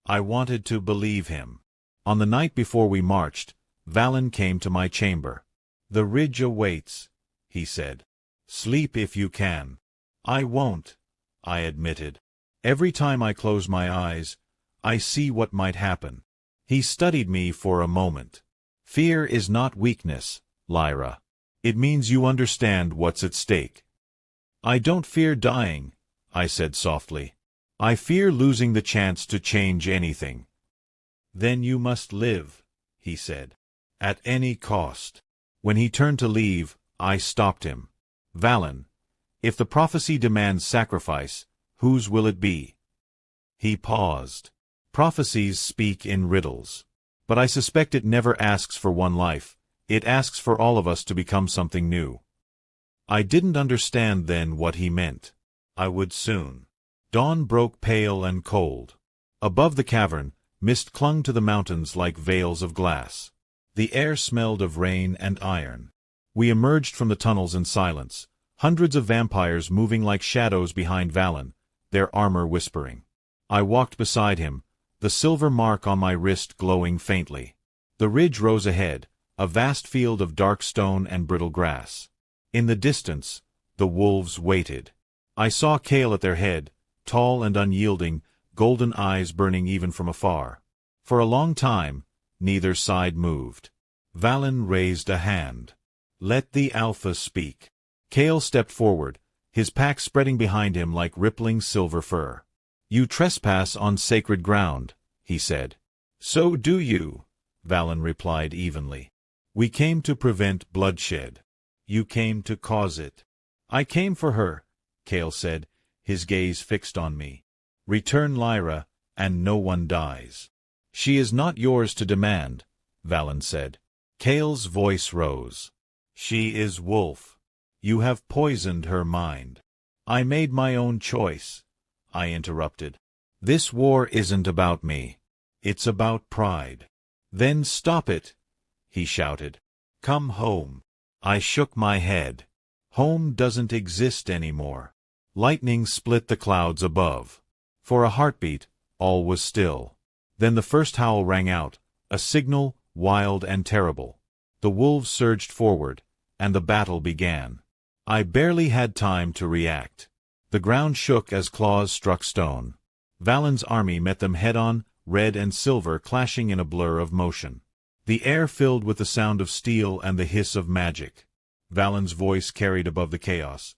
[SPEAKER 1] I wanted to believe him. On the night before we marched, Valen came to my chamber. "The ridge awaits," he said. "Sleep if you can." "I won't," I admitted. "Every time I close my eyes, I see what might happen." He studied me for a moment. "Fear is not weakness, Lyra. It means you understand what's at stake." "I don't fear dying," I said softly. "I fear losing the chance to change anything." "Then you must live," he said. "At any cost." When he turned to leave, I stopped him. "Valen, if the prophecy demands sacrifice, whose will it be?" He paused. "Prophecies speak in riddles. But I suspect it never asks for one life, it asks for all of us to become something new." I didn't understand then what he meant. I would soon. Dawn broke pale and cold. Above the cavern, mist clung to the mountains like veils of glass. The air smelled of rain and iron. We emerged from the tunnels in silence, hundreds of vampires moving like shadows behind Valen, their armor whispering. I walked beside him, the silver mark on my wrist glowing faintly. The ridge rose ahead, a vast field of dark stone and brittle grass. In the distance, the wolves waited. I saw Kale at their head, tall and unyielding, golden eyes burning even from afar. For a long time, neither side moved. Valen raised a hand. "Let the Alpha speak." Kale stepped forward, his pack spreading behind him like rippling silver fur. "You trespass on sacred ground," he said. "So do you," Valen replied evenly. "We came to prevent bloodshed. You came to cause it." "I came for her," Kale said, his gaze fixed on me. "Return Lyra, and no one dies." "She is not yours to demand," Valen said. Kale's voice rose. "She is wolf. You have poisoned her mind." "I made my own choice," I interrupted. "This war isn't about me. It's about pride." "Then stop it," he shouted. "Come home." I shook my head. Home doesn't exist anymore. Lightning split the clouds above. For a heartbeat, all was still. Then the first howl rang out, a signal, wild and terrible. The wolves surged forward, and the battle began. I barely had time to react. The ground shook as claws struck stone. Valen's army met them head-on, red and silver clashing in a blur of motion. The air filled with the sound of steel and the hiss of magic. Valen's voice carried above the chaos.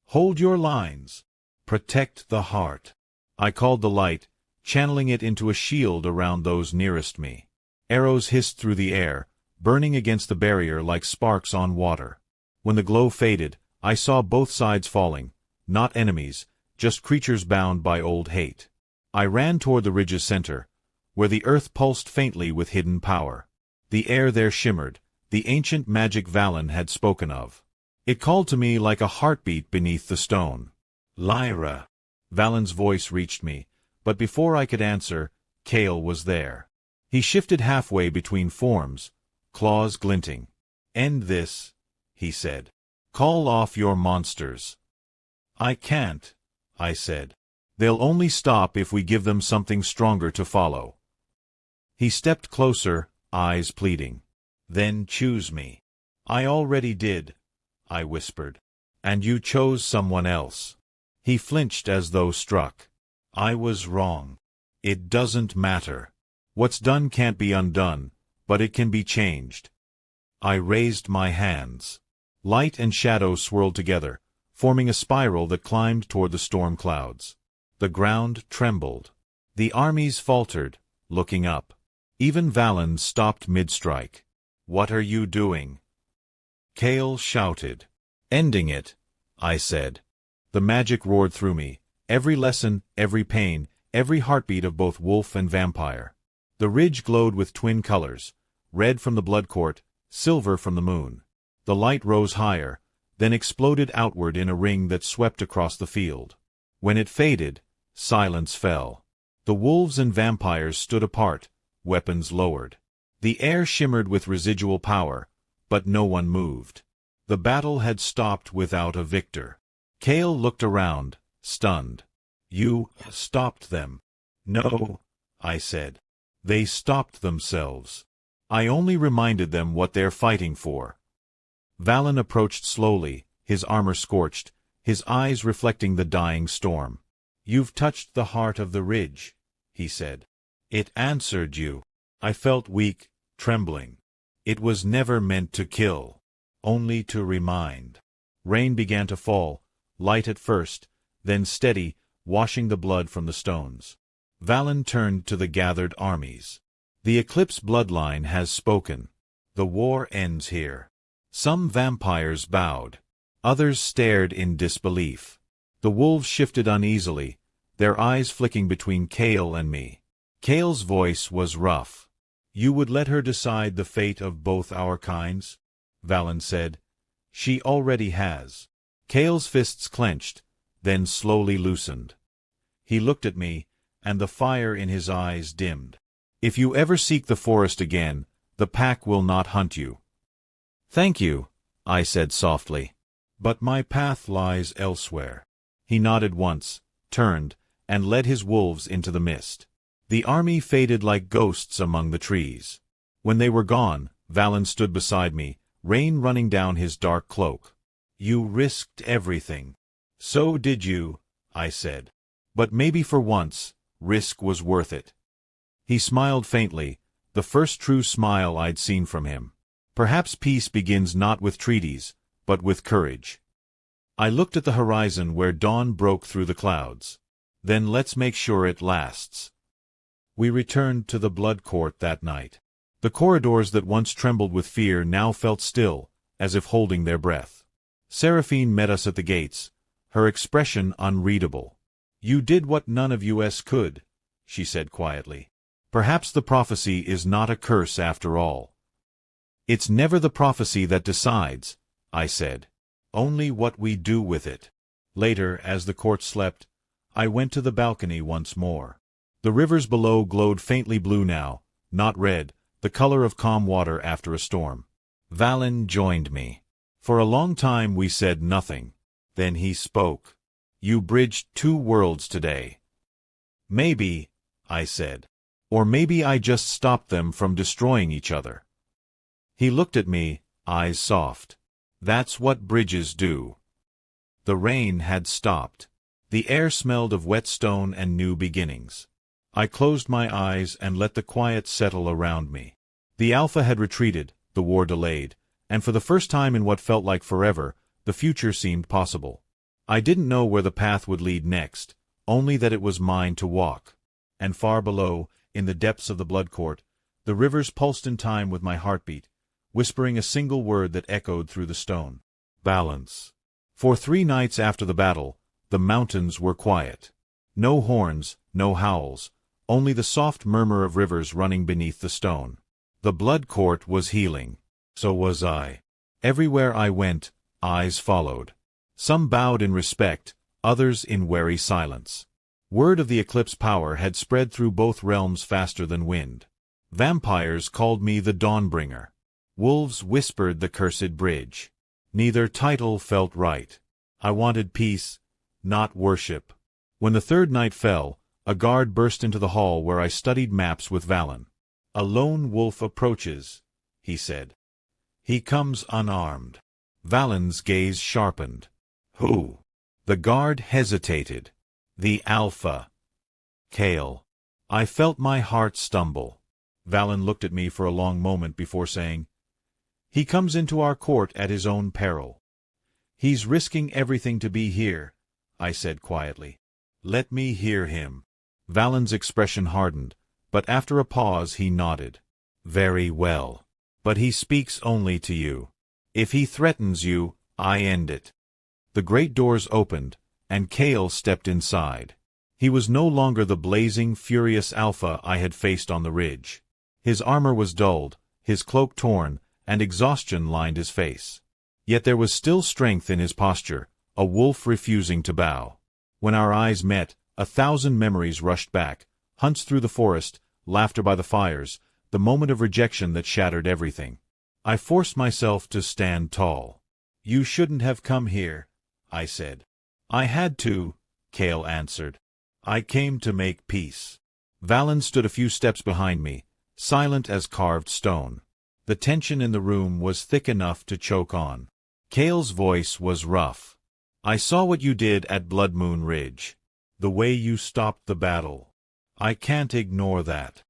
[SPEAKER 1] "Hold your lines. Protect the heart." I called the light, channeling it into a shield around those nearest me. Arrows hissed through the air, burning against the barrier like sparks on water. When the glow faded, I saw both sides falling, not enemies, just creatures bound by old hate. I ran toward the ridge's center, where the earth pulsed faintly with hidden power. The air there shimmered, the ancient magic Valen had spoken of. It called to me like a heartbeat beneath the stone. Lyra. Valen's voice reached me, but before I could answer, Kale was there. He shifted halfway between forms, claws glinting. "End this," he said. "Call off your monsters." "I can't," I said. "They'll only stop if we give them something stronger to follow." He stepped closer, eyes pleading. "Then choose me." "I already did," I whispered. "And you chose someone else." He flinched as though struck. "I was wrong. It doesn't matter. What's done can't be undone, but it can be changed." I raised my hands. Light and shadow swirled together, forming a spiral that climbed toward the storm clouds. The ground trembled. The armies faltered, looking up. Even Valen stopped mid-strike. "What are you doing?" Kale shouted. "Ending it," I said. The magic roared through me, every lesson, every pain, every heartbeat of both wolf and vampire. The ridge glowed with twin colors, red from the blood court, silver from the moon. The light rose higher, then exploded outward in a ring that swept across the field. When it faded, silence fell. The wolves and vampires stood apart, weapons lowered. The air shimmered with residual power, but no one moved. The battle had stopped without a victor. Kale looked around, stunned. "You stopped them." "No," I said. "They stopped themselves. I only reminded them what they're fighting for." Valen approached slowly, his armor scorched, his eyes reflecting the dying storm. "You've touched the heart of the ridge," he said. "It answered you." I felt weak, trembling. It was never meant to kill, only to remind. Rain began to fall, light at first, then steady, washing the blood from the stones. Valen turned to the gathered armies. "The Eclipse bloodline has spoken. The war ends here." Some vampires bowed. Others stared in disbelief. The wolves shifted uneasily, their eyes flicking between Kale and me. Kale's voice was rough. "You would let her decide the fate of both our kinds?" Valen said. "She already has." Kale's fists clenched, then slowly loosened. He looked at me, and the fire in his eyes dimmed. "If you ever seek the forest again, the pack will not hunt you." "Thank you," I said softly. "But my path lies elsewhere." He nodded once, turned, and led his wolves into the mist. The army faded like ghosts among the trees. When they were gone, Valen stood beside me, rain running down his dark cloak. "You risked everything." "So did you," I said. "But maybe for once, risk was worth it." He smiled faintly, the first true smile I'd seen from him. Perhaps peace begins not with treaties, but with courage. I looked at the horizon where dawn broke through the clouds. "Then let's make sure it lasts." We returned to the blood court that night. The corridors that once trembled with fear now felt still, as if holding their breath. Seraphine met us at the gates, her expression unreadable. "You did what none of us could," she said quietly. "Perhaps the prophecy is not a curse after all." "It's never the prophecy that decides," I said. "Only what we do with it." Later, as the court slept, I went to the balcony once more. The rivers below glowed faintly blue now, not red, the color of calm water after a storm. Valen joined me. For a long time we said nothing. Then he spoke. "You bridged two worlds today." "Maybe," I said. "Or maybe I just stopped them from destroying each other." He looked at me, eyes soft. "That's what bridges do." The rain had stopped. The air smelled of wet stone and new beginnings. I closed my eyes and let the quiet settle around me. The Alpha had retreated, the war delayed, and for the first time in what felt like forever, the future seemed possible. I didn't know where the path would lead next, only that it was mine to walk. And far below, in the depths of the blood court, the rivers pulsed in time with my heartbeat, whispering a single word that echoed through the stone. Balance. For 3 nights after the battle, the mountains were quiet. No horns, no howls, only the soft murmur of rivers running beneath the stone. The blood court was healing. So was I. Everywhere I went, eyes followed. Some bowed in respect, others in wary silence. Word of the eclipse power had spread through both realms faster than wind. Vampires called me the Dawnbringer. Wolves whispered the cursed bridge. Neither title felt right. I wanted peace, not worship. When the 3rd night fell, a guard burst into the hall where I studied maps with Valen. "A lone wolf approaches," he said. "He comes unarmed." Valen's gaze sharpened. "Who?" The guard hesitated. "The Alpha. Kale." I felt my heart stumble. Valen looked at me for a long moment before saying, "He comes into our court at his own peril." "He's risking everything to be here," I said quietly. "Let me hear him." Valen's expression hardened, but after a pause he nodded. "Very well. But he speaks only to you. If he threatens you, I end it." The great doors opened, and Kale stepped inside. He was no longer the blazing, furious Alpha I had faced on the ridge. His armor was dulled, his cloak torn, and exhaustion lined his face. Yet there was still strength in his posture, a wolf refusing to bow. When our eyes met, 1,000 memories rushed back, hunts through the forest, laughter by the fires, the moment of rejection that shattered everything. I forced myself to stand tall. "You shouldn't have come here," I said. "I had to," Kale answered. "I came to make peace." Valen stood a few steps behind me, silent as carved stone. The tension in the room was thick enough to choke on. Kale's voice was rough. "I saw what you did at Blood Moon Ridge. The way you stopped the battle. I can't ignore that."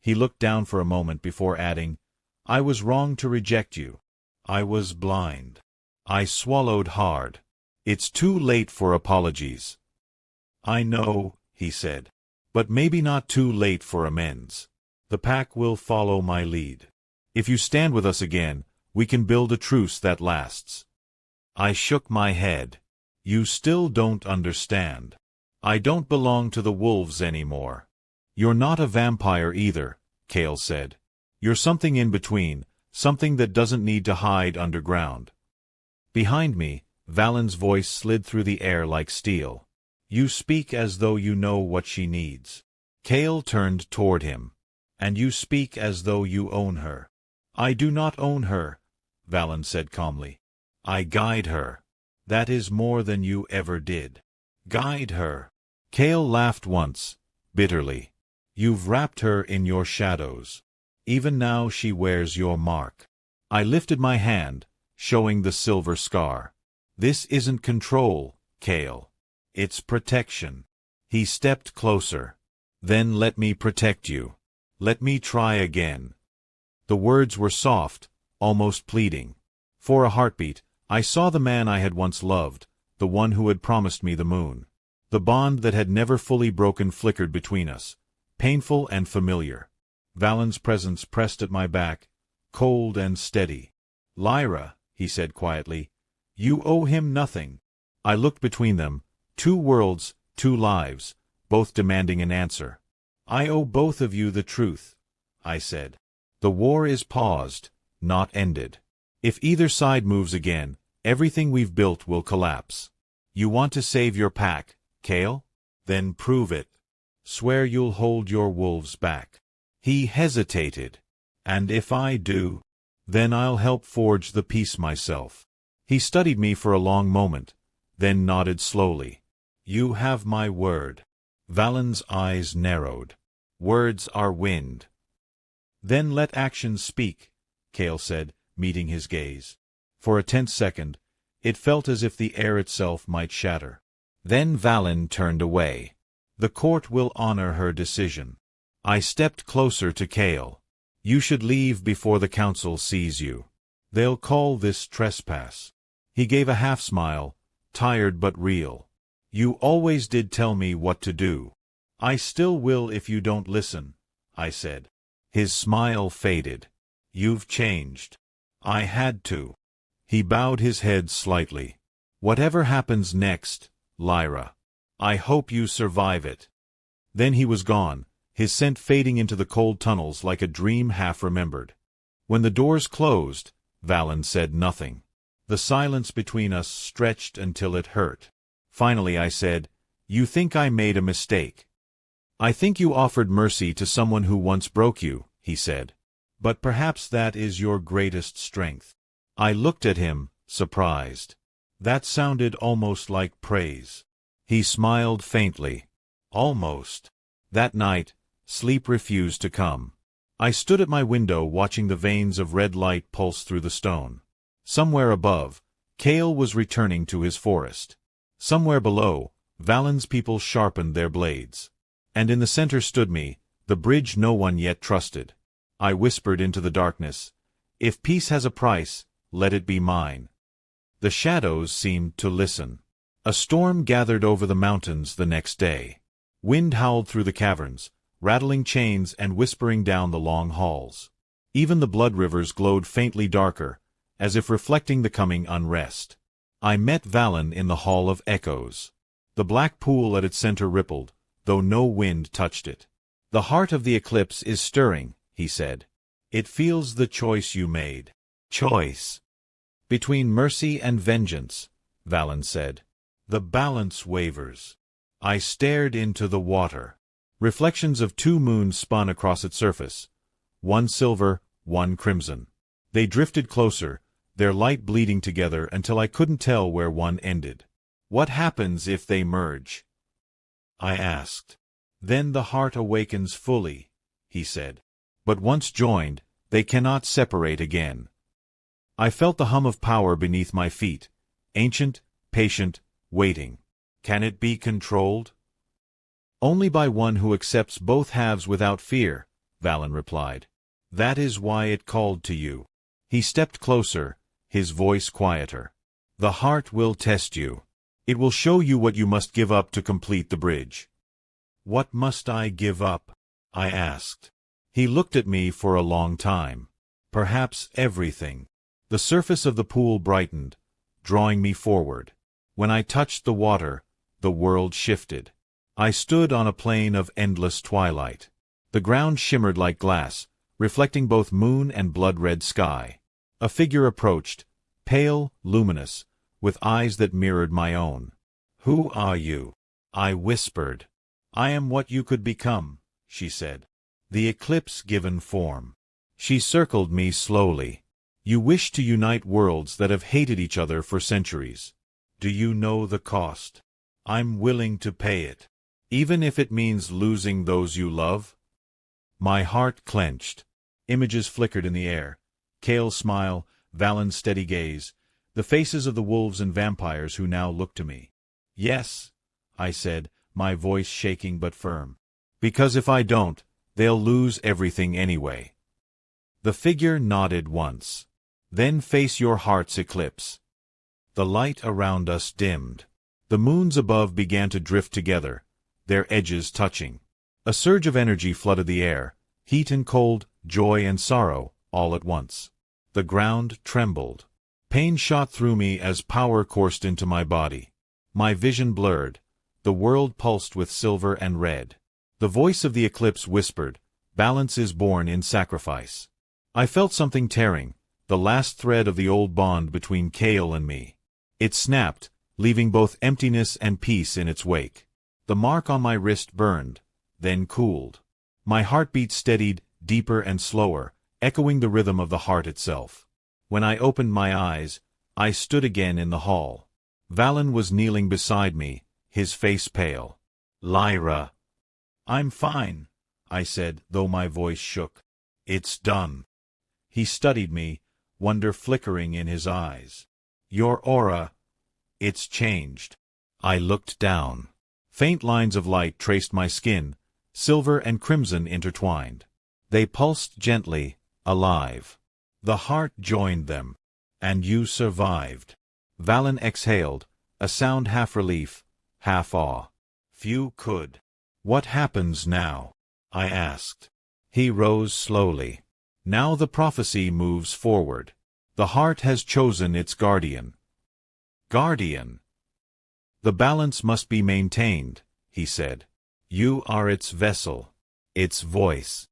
[SPEAKER 1] He looked down for a moment before adding, "I was wrong to reject you. I was blind." I swallowed hard. "It's too late for apologies." "I know," he said. "But maybe not too late for amends. The pack will follow my lead. If you stand with us again, we can build a truce that lasts." I shook my head. "You still don't understand. I don't belong to the wolves anymore." "You're not a vampire either," Kale said. "You're something in between, something that doesn't need to hide underground." Behind me, Valen's voice slid through the air like steel. "You speak as though you know what she needs." Kale turned toward him. "And you speak as though you own her." "I do not own her," Valen said calmly. "I guide her. That is more than you ever did." "Guide her." Kale laughed once, bitterly. "You've wrapped her in your shadows. Even now she wears your mark." I lifted my hand, showing the silver scar. "This isn't control, Kale. It's protection." He stepped closer. "Then let me protect you. Let me try again." The words were soft, almost pleading. For a heartbeat, I saw the man I had once loved, the one who had promised me the moon. The bond that had never fully broken flickered between us, painful and familiar. Valen's presence pressed at my back, cold and steady. "Lyra," he said quietly, "you owe him nothing." I looked between them, 2 worlds, 2 lives, both demanding an answer. "I owe both of you the truth," I said. "The war is paused, not ended. If either side moves again, everything we've built will collapse. You want to save your pack, Kale? Then prove it. Swear you'll hold your wolves back." He hesitated. "And if I do, then I'll help forge the peace myself." He studied me for a long moment, then nodded slowly. "You have my word." Valen's eyes narrowed. "Words are wind." "Then let actions speak," Kale said, meeting his gaze. For a tense second, it felt as if the air itself might shatter. Then Valen turned away. "The court will honor her decision." I stepped closer to Kale. "You should leave before the council sees you. They'll call this trespass." He gave a half-smile, tired but real. "You always did tell me what to do." "I still will if you don't listen," I said. His smile faded. "You've changed." I had to. He bowed his head slightly. Whatever happens next, Lyra, I hope you survive it. Then he was gone, his scent fading into the cold tunnels like a dream half-remembered. When the doors closed, Valen said nothing. The silence between us stretched until it hurt. Finally I said, "You think I made a mistake." "I think you offered mercy to someone who once broke you," he said. "But perhaps that is your greatest strength." I looked at him, surprised. That sounded almost like praise. He smiled faintly. Almost. That night, sleep refused to come. I stood at my window watching the veins of red light pulse through the stone. Somewhere above, Kale was returning to his forest. Somewhere below, Valen's people sharpened their blades. And in the center stood me, the bridge no one yet trusted. I whispered into the darkness, "If peace has a price, let it be mine." The shadows seemed to listen. A storm gathered over the mountains the next day. Wind howled through the caverns, rattling chains and whispering down the long halls. Even the blood rivers glowed faintly darker, as if reflecting the coming unrest. I met Valen in the Hall of Echoes. The black pool at its center rippled, though no wind touched it. "The heart of the eclipse is stirring," he said. "It feels the choice you made." Choice. "Between mercy and vengeance," Valen said. "The balance wavers." I stared into the water. Reflections of two moons spun across its surface, one silver, one crimson. They drifted closer, their light bleeding together until I couldn't tell where one ended. "What happens if they merge?" I asked. "Then the heart awakens fully," he said. "But once joined, they cannot separate again." I felt the hum of power beneath my feet, ancient, patient, waiting. "Can it be controlled?" "Only by one who accepts both halves without fear," Valen replied. "That is why it called to you." He stepped closer, his voice quieter. "The heart will test you. It will show you what you must give up to complete the bridge." "What must I give up?" I asked. He looked at me for a long time. "Perhaps everything." The surface of the pool brightened, drawing me forward. When I touched the water, the world shifted. I stood on a plain of endless twilight. The ground shimmered like glass, reflecting both moon and blood-red sky. A figure approached, pale, luminous, with eyes that mirrored my own. "Who are you?" I whispered. "I am what you could become," she said. "The eclipse given form." She circled me slowly. "You wish to unite worlds that have hated each other for centuries. Do you know the cost? I'm willing to pay it, even if it means losing those you love." My heart clenched. Images flickered in the air. Kale's smile, Valen's steady gaze, the faces of the wolves and vampires who now looked to me. "Yes," I said, my voice shaking but firm. "Because if I don't, they'll lose everything anyway." The figure nodded once. "Then face your heart's eclipse." The light around us dimmed. The moons above began to drift together, their edges touching. A surge of energy flooded the air, heat and cold, joy and sorrow, all at once. The ground trembled. Pain shot through me as power coursed into my body. My vision blurred. The world pulsed with silver and red. The voice of the eclipse whispered, "Balance is born in sacrifice." I felt something tearing, the last thread of the old bond between Kale and me. It snapped, leaving both emptiness and peace in its wake. The mark on my wrist burned, then cooled. My heartbeat steadied, deeper and slower, echoing the rhythm of the heart itself. When I opened my eyes, I stood again in the hall. Valen was kneeling beside me, his face pale. "Lyra." "I'm fine," I said, though my voice shook. "It's done." He studied me, wonder flickering in his eyes. "Your aura, it's changed." I looked down. Faint lines of light traced my skin, silver and crimson intertwined. They pulsed gently, alive. The heart joined them. "And you survived." Valen exhaled, a sound half relief, half awe. "Few could." "What happens now?" I asked. He rose slowly. "Now the prophecy moves forward. The heart has chosen its guardian. Guardian. The balance must be maintained, he said. You are its vessel, its voice.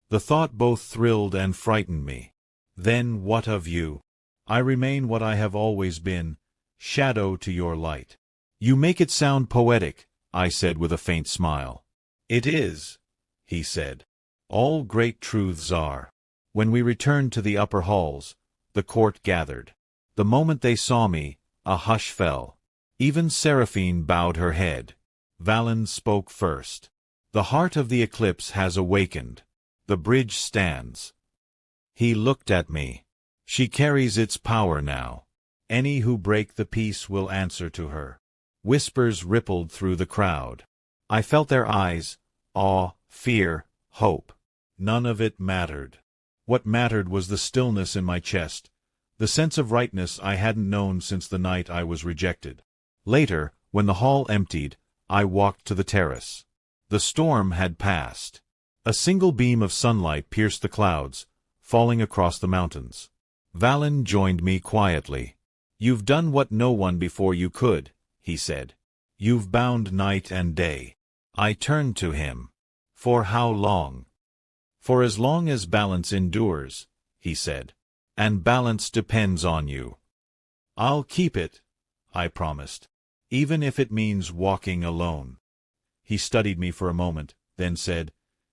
[SPEAKER 1] The thought both thrilled and frightened me. Then what of you? I remain what I have always been, shadow to your light. You make it sound poetic, I said with a faint smile. It is, he said. All great truths are. When we returned to the upper halls, the court gathered. The moment they saw me, a hush fell. Even Seraphine bowed her head. Valen spoke first. The heart of the eclipse has awakened. The bridge stands. He looked at me. She carries its power now. Any who break the peace will answer to her. Whispers rippled through the crowd. I felt their eyes, awe, fear, hope. None of it mattered. What mattered was the stillness in my chest, the sense of rightness I hadn't known since the night I was rejected. Later, when the hall emptied, I walked to the terrace. The storm had passed. A single beam of sunlight pierced the clouds, falling across the mountains. Valen joined me quietly. You've done what no one before you could, he said. You've bound night and day. I turned to him. For how long? For as long as balance endures, he said. And balance depends on you. I'll keep it, I promised, even if it means walking alone. He studied me for a moment, then said,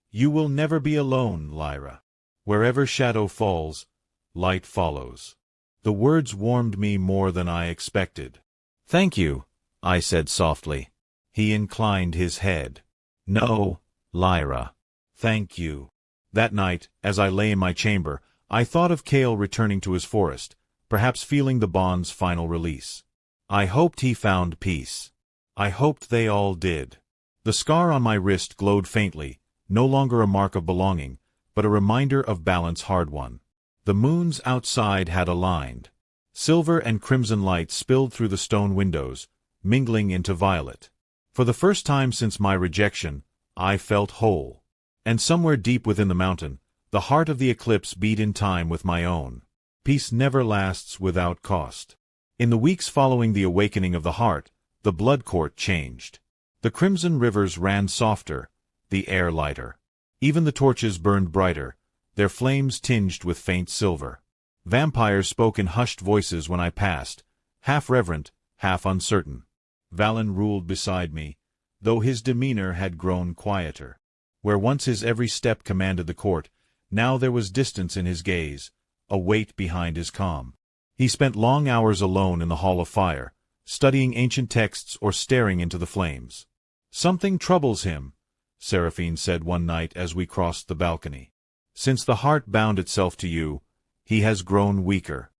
[SPEAKER 1] You will never be alone, Lyra. Wherever shadow falls, light follows. The words warmed me more than I expected. Thank you, I said softly. He inclined his head. No, Lyra. Thank you. That night, as I lay in my chamber, I thought of Cale returning to his forest, perhaps feeling the bond's final release. I hoped he found peace. I hoped they all did. The scar on my wrist glowed faintly, no longer a mark of belonging, but a reminder of balance hard-won. The moons outside had aligned. Silver and crimson light spilled through the stone windows, mingling into violet. For the first time since my rejection, I felt whole. And somewhere deep within the mountain, the heart of the eclipse beat in time with my own. Peace never lasts without cost. In the weeks following the awakening of the heart, the blood court changed. The crimson rivers ran softer, the air lighter. Even the torches burned brighter, their flames tinged with faint silver. Vampires spoke in hushed voices when I passed, half reverent, half uncertain. Valen ruled beside me, though his demeanor had grown quieter. Where once his every step commanded the court, now there was distance in his gaze, a weight behind his calm. He spent long hours alone in the Hall of Fire, studying ancient texts or staring into the flames. Something troubles him, Seraphine said one night as we crossed the balcony. Since the heart bound itself to you, he has grown weaker.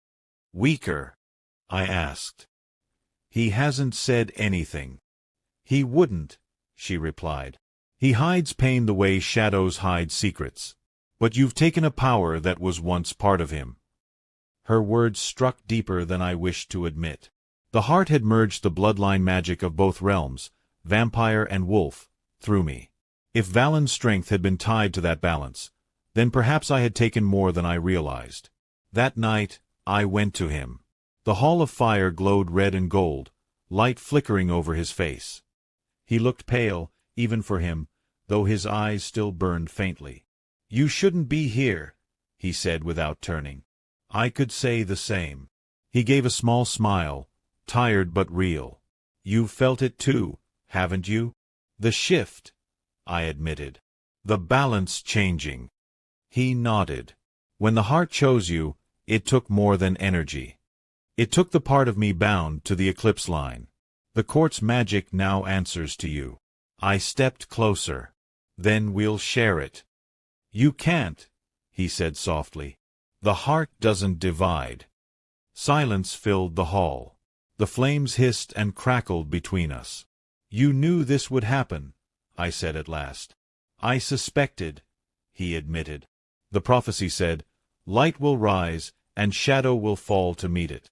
[SPEAKER 1] Weaker? I asked. He hasn't said anything. He wouldn't, she replied. He hides pain the way shadows hide secrets. But you've taken a power that was once part of him. Her words struck deeper than I wished to admit. The heart had merged the bloodline magic of both realms, vampire and wolf, through me. If Valen's strength had been tied to that balance, then perhaps I had taken more than I realized. That night, I went to him. The Hall of Fire glowed red and gold, light flickering over his face. He looked pale, even for him, though his eyes still burned faintly. You shouldn't be here, he said without turning. I could say the same. He gave a small smile, tired but real. You've felt it too, haven't you? The shift, I admitted. The balance changing. He nodded. When the heart chose you, it took more than energy. It took the part of me bound to the eclipse line. The court's magic now answers to you. I stepped closer. Then we'll share it. You can't, he said softly. The heart doesn't divide. Silence filled the hall. The flames hissed and crackled between us. You knew this would happen, I said at last. I suspected, he admitted. The prophecy said, light will rise and shadow will fall to meet it.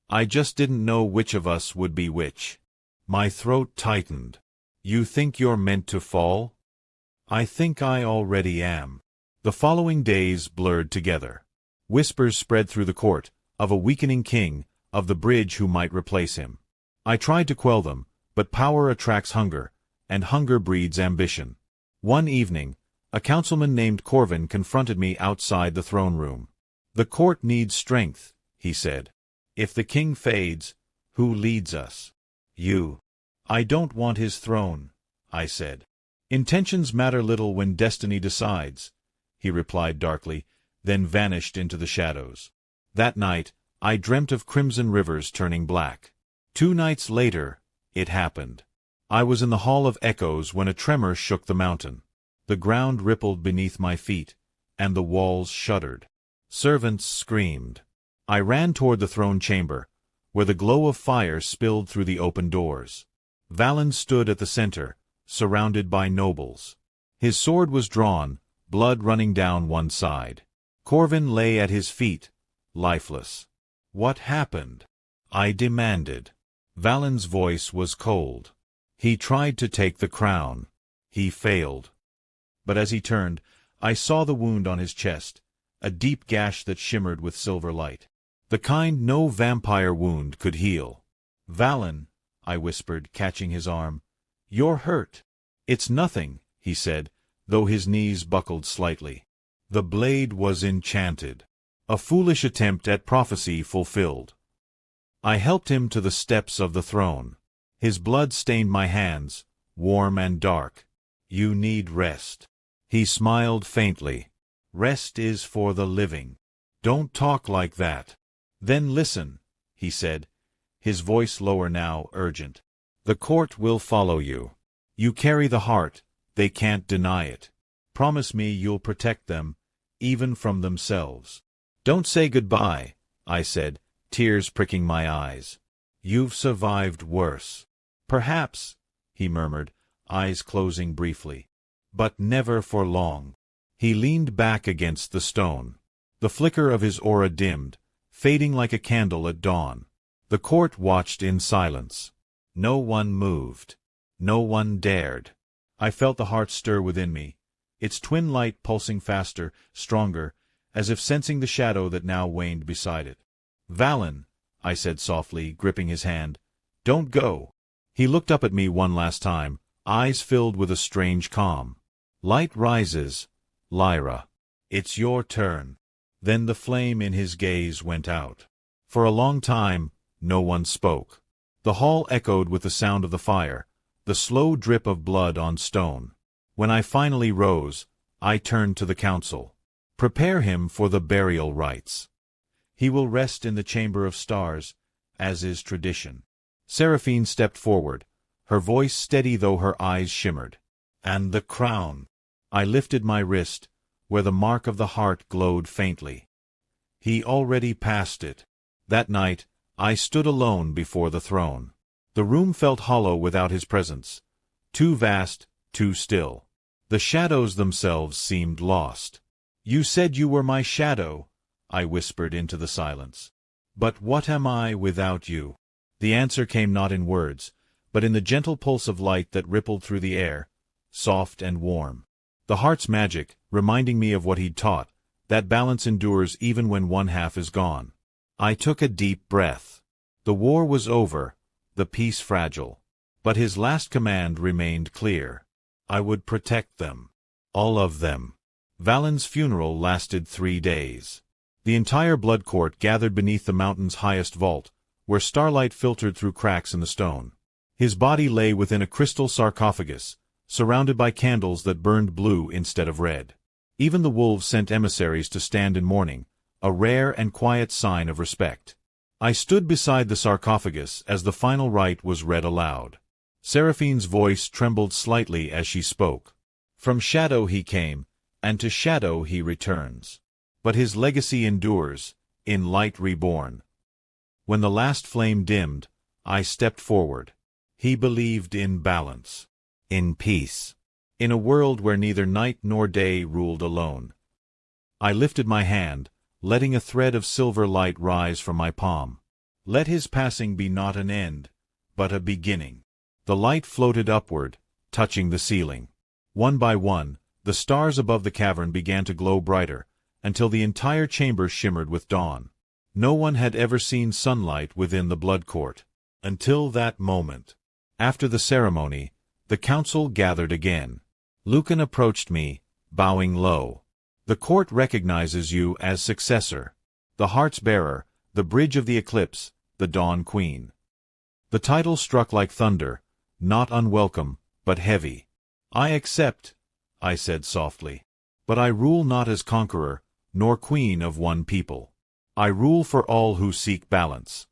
[SPEAKER 1] I just didn't know which of us would be which. My throat tightened. You think you're meant to fall? I think I already am. The following days blurred together. Whispers spread through the court, of a weakening king, of the bridge who might replace him. I tried to quell them, but power attracts hunger, and hunger breeds ambition. One evening, a councilman named Corvin confronted me outside the throne room. "The court needs strength," he said. "If the king fades, who leads us?" "You." "I don't want his throne," I said. "Intentions matter little when destiny decides," he replied darkly, then vanished into the shadows. That night, I dreamt of crimson rivers turning black. 2 nights later, it happened. I was in the Hall of Echoes when a tremor shook the mountain. The ground rippled beneath my feet, and the walls shuddered. Servants screamed. I ran toward the throne chamber, where the glow of fire spilled through the open doors. Valen stood at the center, surrounded by nobles. His sword was drawn, blood running down one side. Corvin lay at his feet, lifeless. "What happened?" I demanded. Valen's voice was cold. "He tried to take the crown. He failed." But as he turned, I saw the wound on his chest, a deep gash that shimmered with silver light. The kind no vampire wound could heal. "Valen," I whispered, catching his arm. "You're hurt." "It's nothing," he said, though his knees buckled slightly. The blade was enchanted. A foolish attempt at prophecy fulfilled. I helped him to the steps of the throne. His blood stained my hands, warm and dark. "You need rest." He smiled faintly. "Rest is for the living. Don't talk like that." "Then listen," he said, his voice lower now, urgent. "The court will follow you. You carry the heart, they can't deny it. Promise me you'll protect them, even from themselves." "Don't say goodbye," I said, tears pricking my eyes. "You've survived worse." "Perhaps," he murmured, eyes closing briefly. "But never for long." He leaned back against the stone. The flicker of his aura dimmed, fading like a candle at dawn. The court watched in silence. No one moved. No one dared. I felt the heart stir within me, its twin light pulsing faster, stronger, as if sensing the shadow that now waned beside it. "Valen," I said softly, gripping his hand, "don't go." He looked up at me one last time, eyes filled with a strange calm. "Light rises, Lyra. It's your turn." Then the flame in his gaze went out. For a long time, no one spoke. The hall echoed with the sound of the fire, the slow drip of blood on stone. When I finally rose, I turned to the council. "Prepare him for the burial rites. He will rest in the Chamber of Stars, as is tradition." Seraphine stepped forward, her voice steady though her eyes shimmered. "And the crown." I lifted my wrist, where the mark of the heart glowed faintly. "He already passed it." That night, I stood alone before the throne. The room felt hollow without his presence, too vast, too still. The shadows themselves seemed lost. "You said you were my shadow," I whispered into the silence. "But what am I without you?" The answer came not in words, but in the gentle pulse of light that rippled through the air, soft and warm. The heart's magic, reminding me of what he'd taught, that balance endures even when one half is gone. I took a deep breath. The war was over, the peace fragile. But his last command remained clear. I would protect them. All of them. Valen's funeral lasted 3 days. The entire blood court gathered beneath the mountain's highest vault, where starlight filtered through cracks in the stone. His body lay within a crystal sarcophagus, surrounded by candles that burned blue instead of red. Even the wolves sent emissaries to stand in mourning, a rare and quiet sign of respect. I stood beside the sarcophagus as the final rite was read aloud. Seraphine's voice trembled slightly as she spoke. "From shadow he came, and to shadow he returns. But his legacy endures, in light reborn." When the last flame dimmed, I stepped forward. He believed in balance. In peace. In a world where neither night nor day ruled alone. I lifted my hand, letting a thread of silver light rise from my palm. Let his passing be not an end, but a beginning. The light floated upward, touching the ceiling. One by one, the stars above the cavern began to glow brighter, until the entire chamber shimmered with dawn. No one had ever seen sunlight within the blood court. Until that moment. After the ceremony, the council gathered again. Lucan approached me, bowing low. The court recognizes you as successor. The Heart's Bearer, the Bridge of the Eclipse, the Dawn Queen. The title struck like thunder, not unwelcome, but heavy. I accept, I said softly. But I rule not as conqueror, nor queen of one people. I rule for all who seek balance.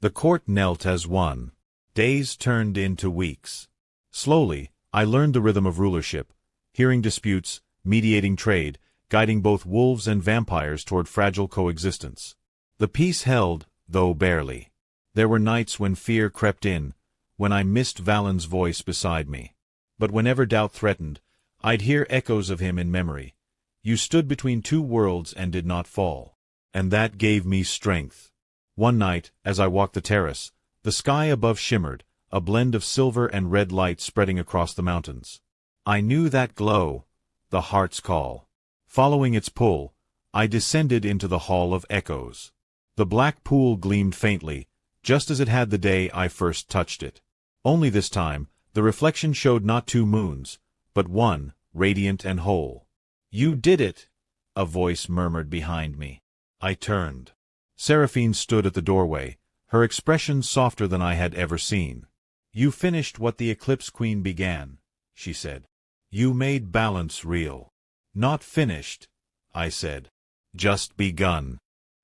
[SPEAKER 1] The court knelt as one. Days turned into weeks. Slowly, I learned the rhythm of rulership, hearing disputes, mediating trade, guiding both wolves and vampires toward fragile coexistence. The peace held, though barely. There were nights when fear crept in, when I missed Valen's voice beside me. But whenever doubt threatened, I'd hear echoes of him in memory. You stood between two worlds and did not fall. And that gave me strength. One night, as I walked the terrace, the sky above shimmered, a blend of silver and red light spreading across the mountains. I knew that glow, the heart's call. Following its pull, I descended into the Hall of Echoes. The black pool gleamed faintly, just as it had the day I first touched it. Only this time, the reflection showed not two moons, but one, radiant and whole. "You did it," a voice murmured behind me. I turned. Seraphine stood at the doorway, her expression softer than I had ever seen. "You finished what the Eclipse Queen began," she said. "You made balance real." "Not finished," I said. "Just begun."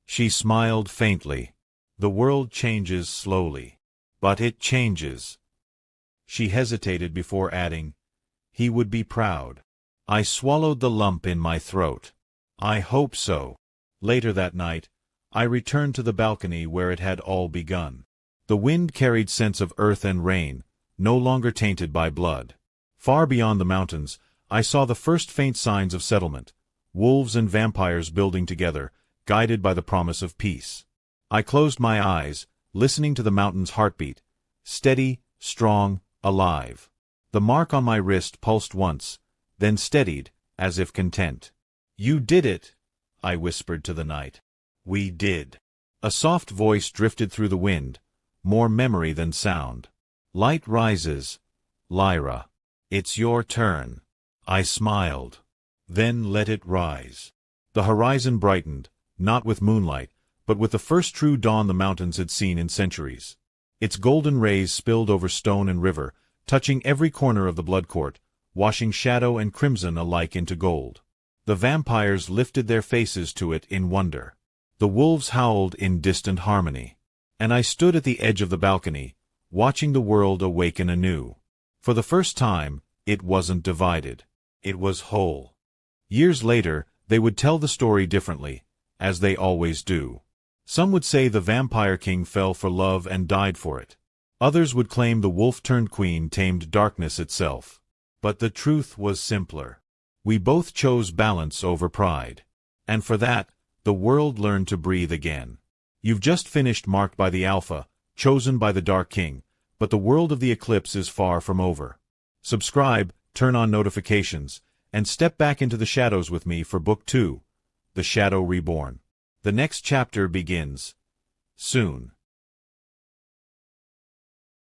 [SPEAKER 1] She smiled faintly. "The world changes slowly. But it changes." She hesitated before adding, "He would be proud." I swallowed the lump in my throat. "I hope so." Later that night, I returned to the balcony where it had all begun. The wind carried scents of earth and rain, no longer tainted by blood. Far beyond the mountains, I saw the first faint signs of settlement, wolves and vampires building together, guided by the promise of peace. I closed my eyes, listening to the mountain's heartbeat, steady, strong, alive. The mark on my wrist pulsed once, then steadied, as if content. "You did it," I whispered to the night. "We did." A soft voice drifted through the wind, more memory than sound. "Light rises, Lyra. It's your turn." I smiled. "Then let it rise." The horizon brightened, not with moonlight, but with the first true dawn the mountains had seen in centuries. Its golden rays spilled over stone and river, touching every corner of the blood court, washing shadow and crimson alike into gold. The vampires lifted their faces to it in wonder. The wolves howled in distant harmony. And I stood at the edge of the balcony, watching the world awaken anew. For the first time, it wasn't divided. It was whole. Years later, they would tell the story differently, as they always do. Some would say the vampire king fell for love and died for it. Others would claim the wolf-turned-queen tamed darkness itself. But the truth was simpler. We both chose balance over pride. And for that, the world learned to breathe again. You've just finished Marked by the Alpha, chosen by the Dark King, but the world of the Eclipse is far from over. Subscribe, turn on notifications, and step back into the shadows with me for Book 2, The Shadow Reborn. The next chapter begins soon.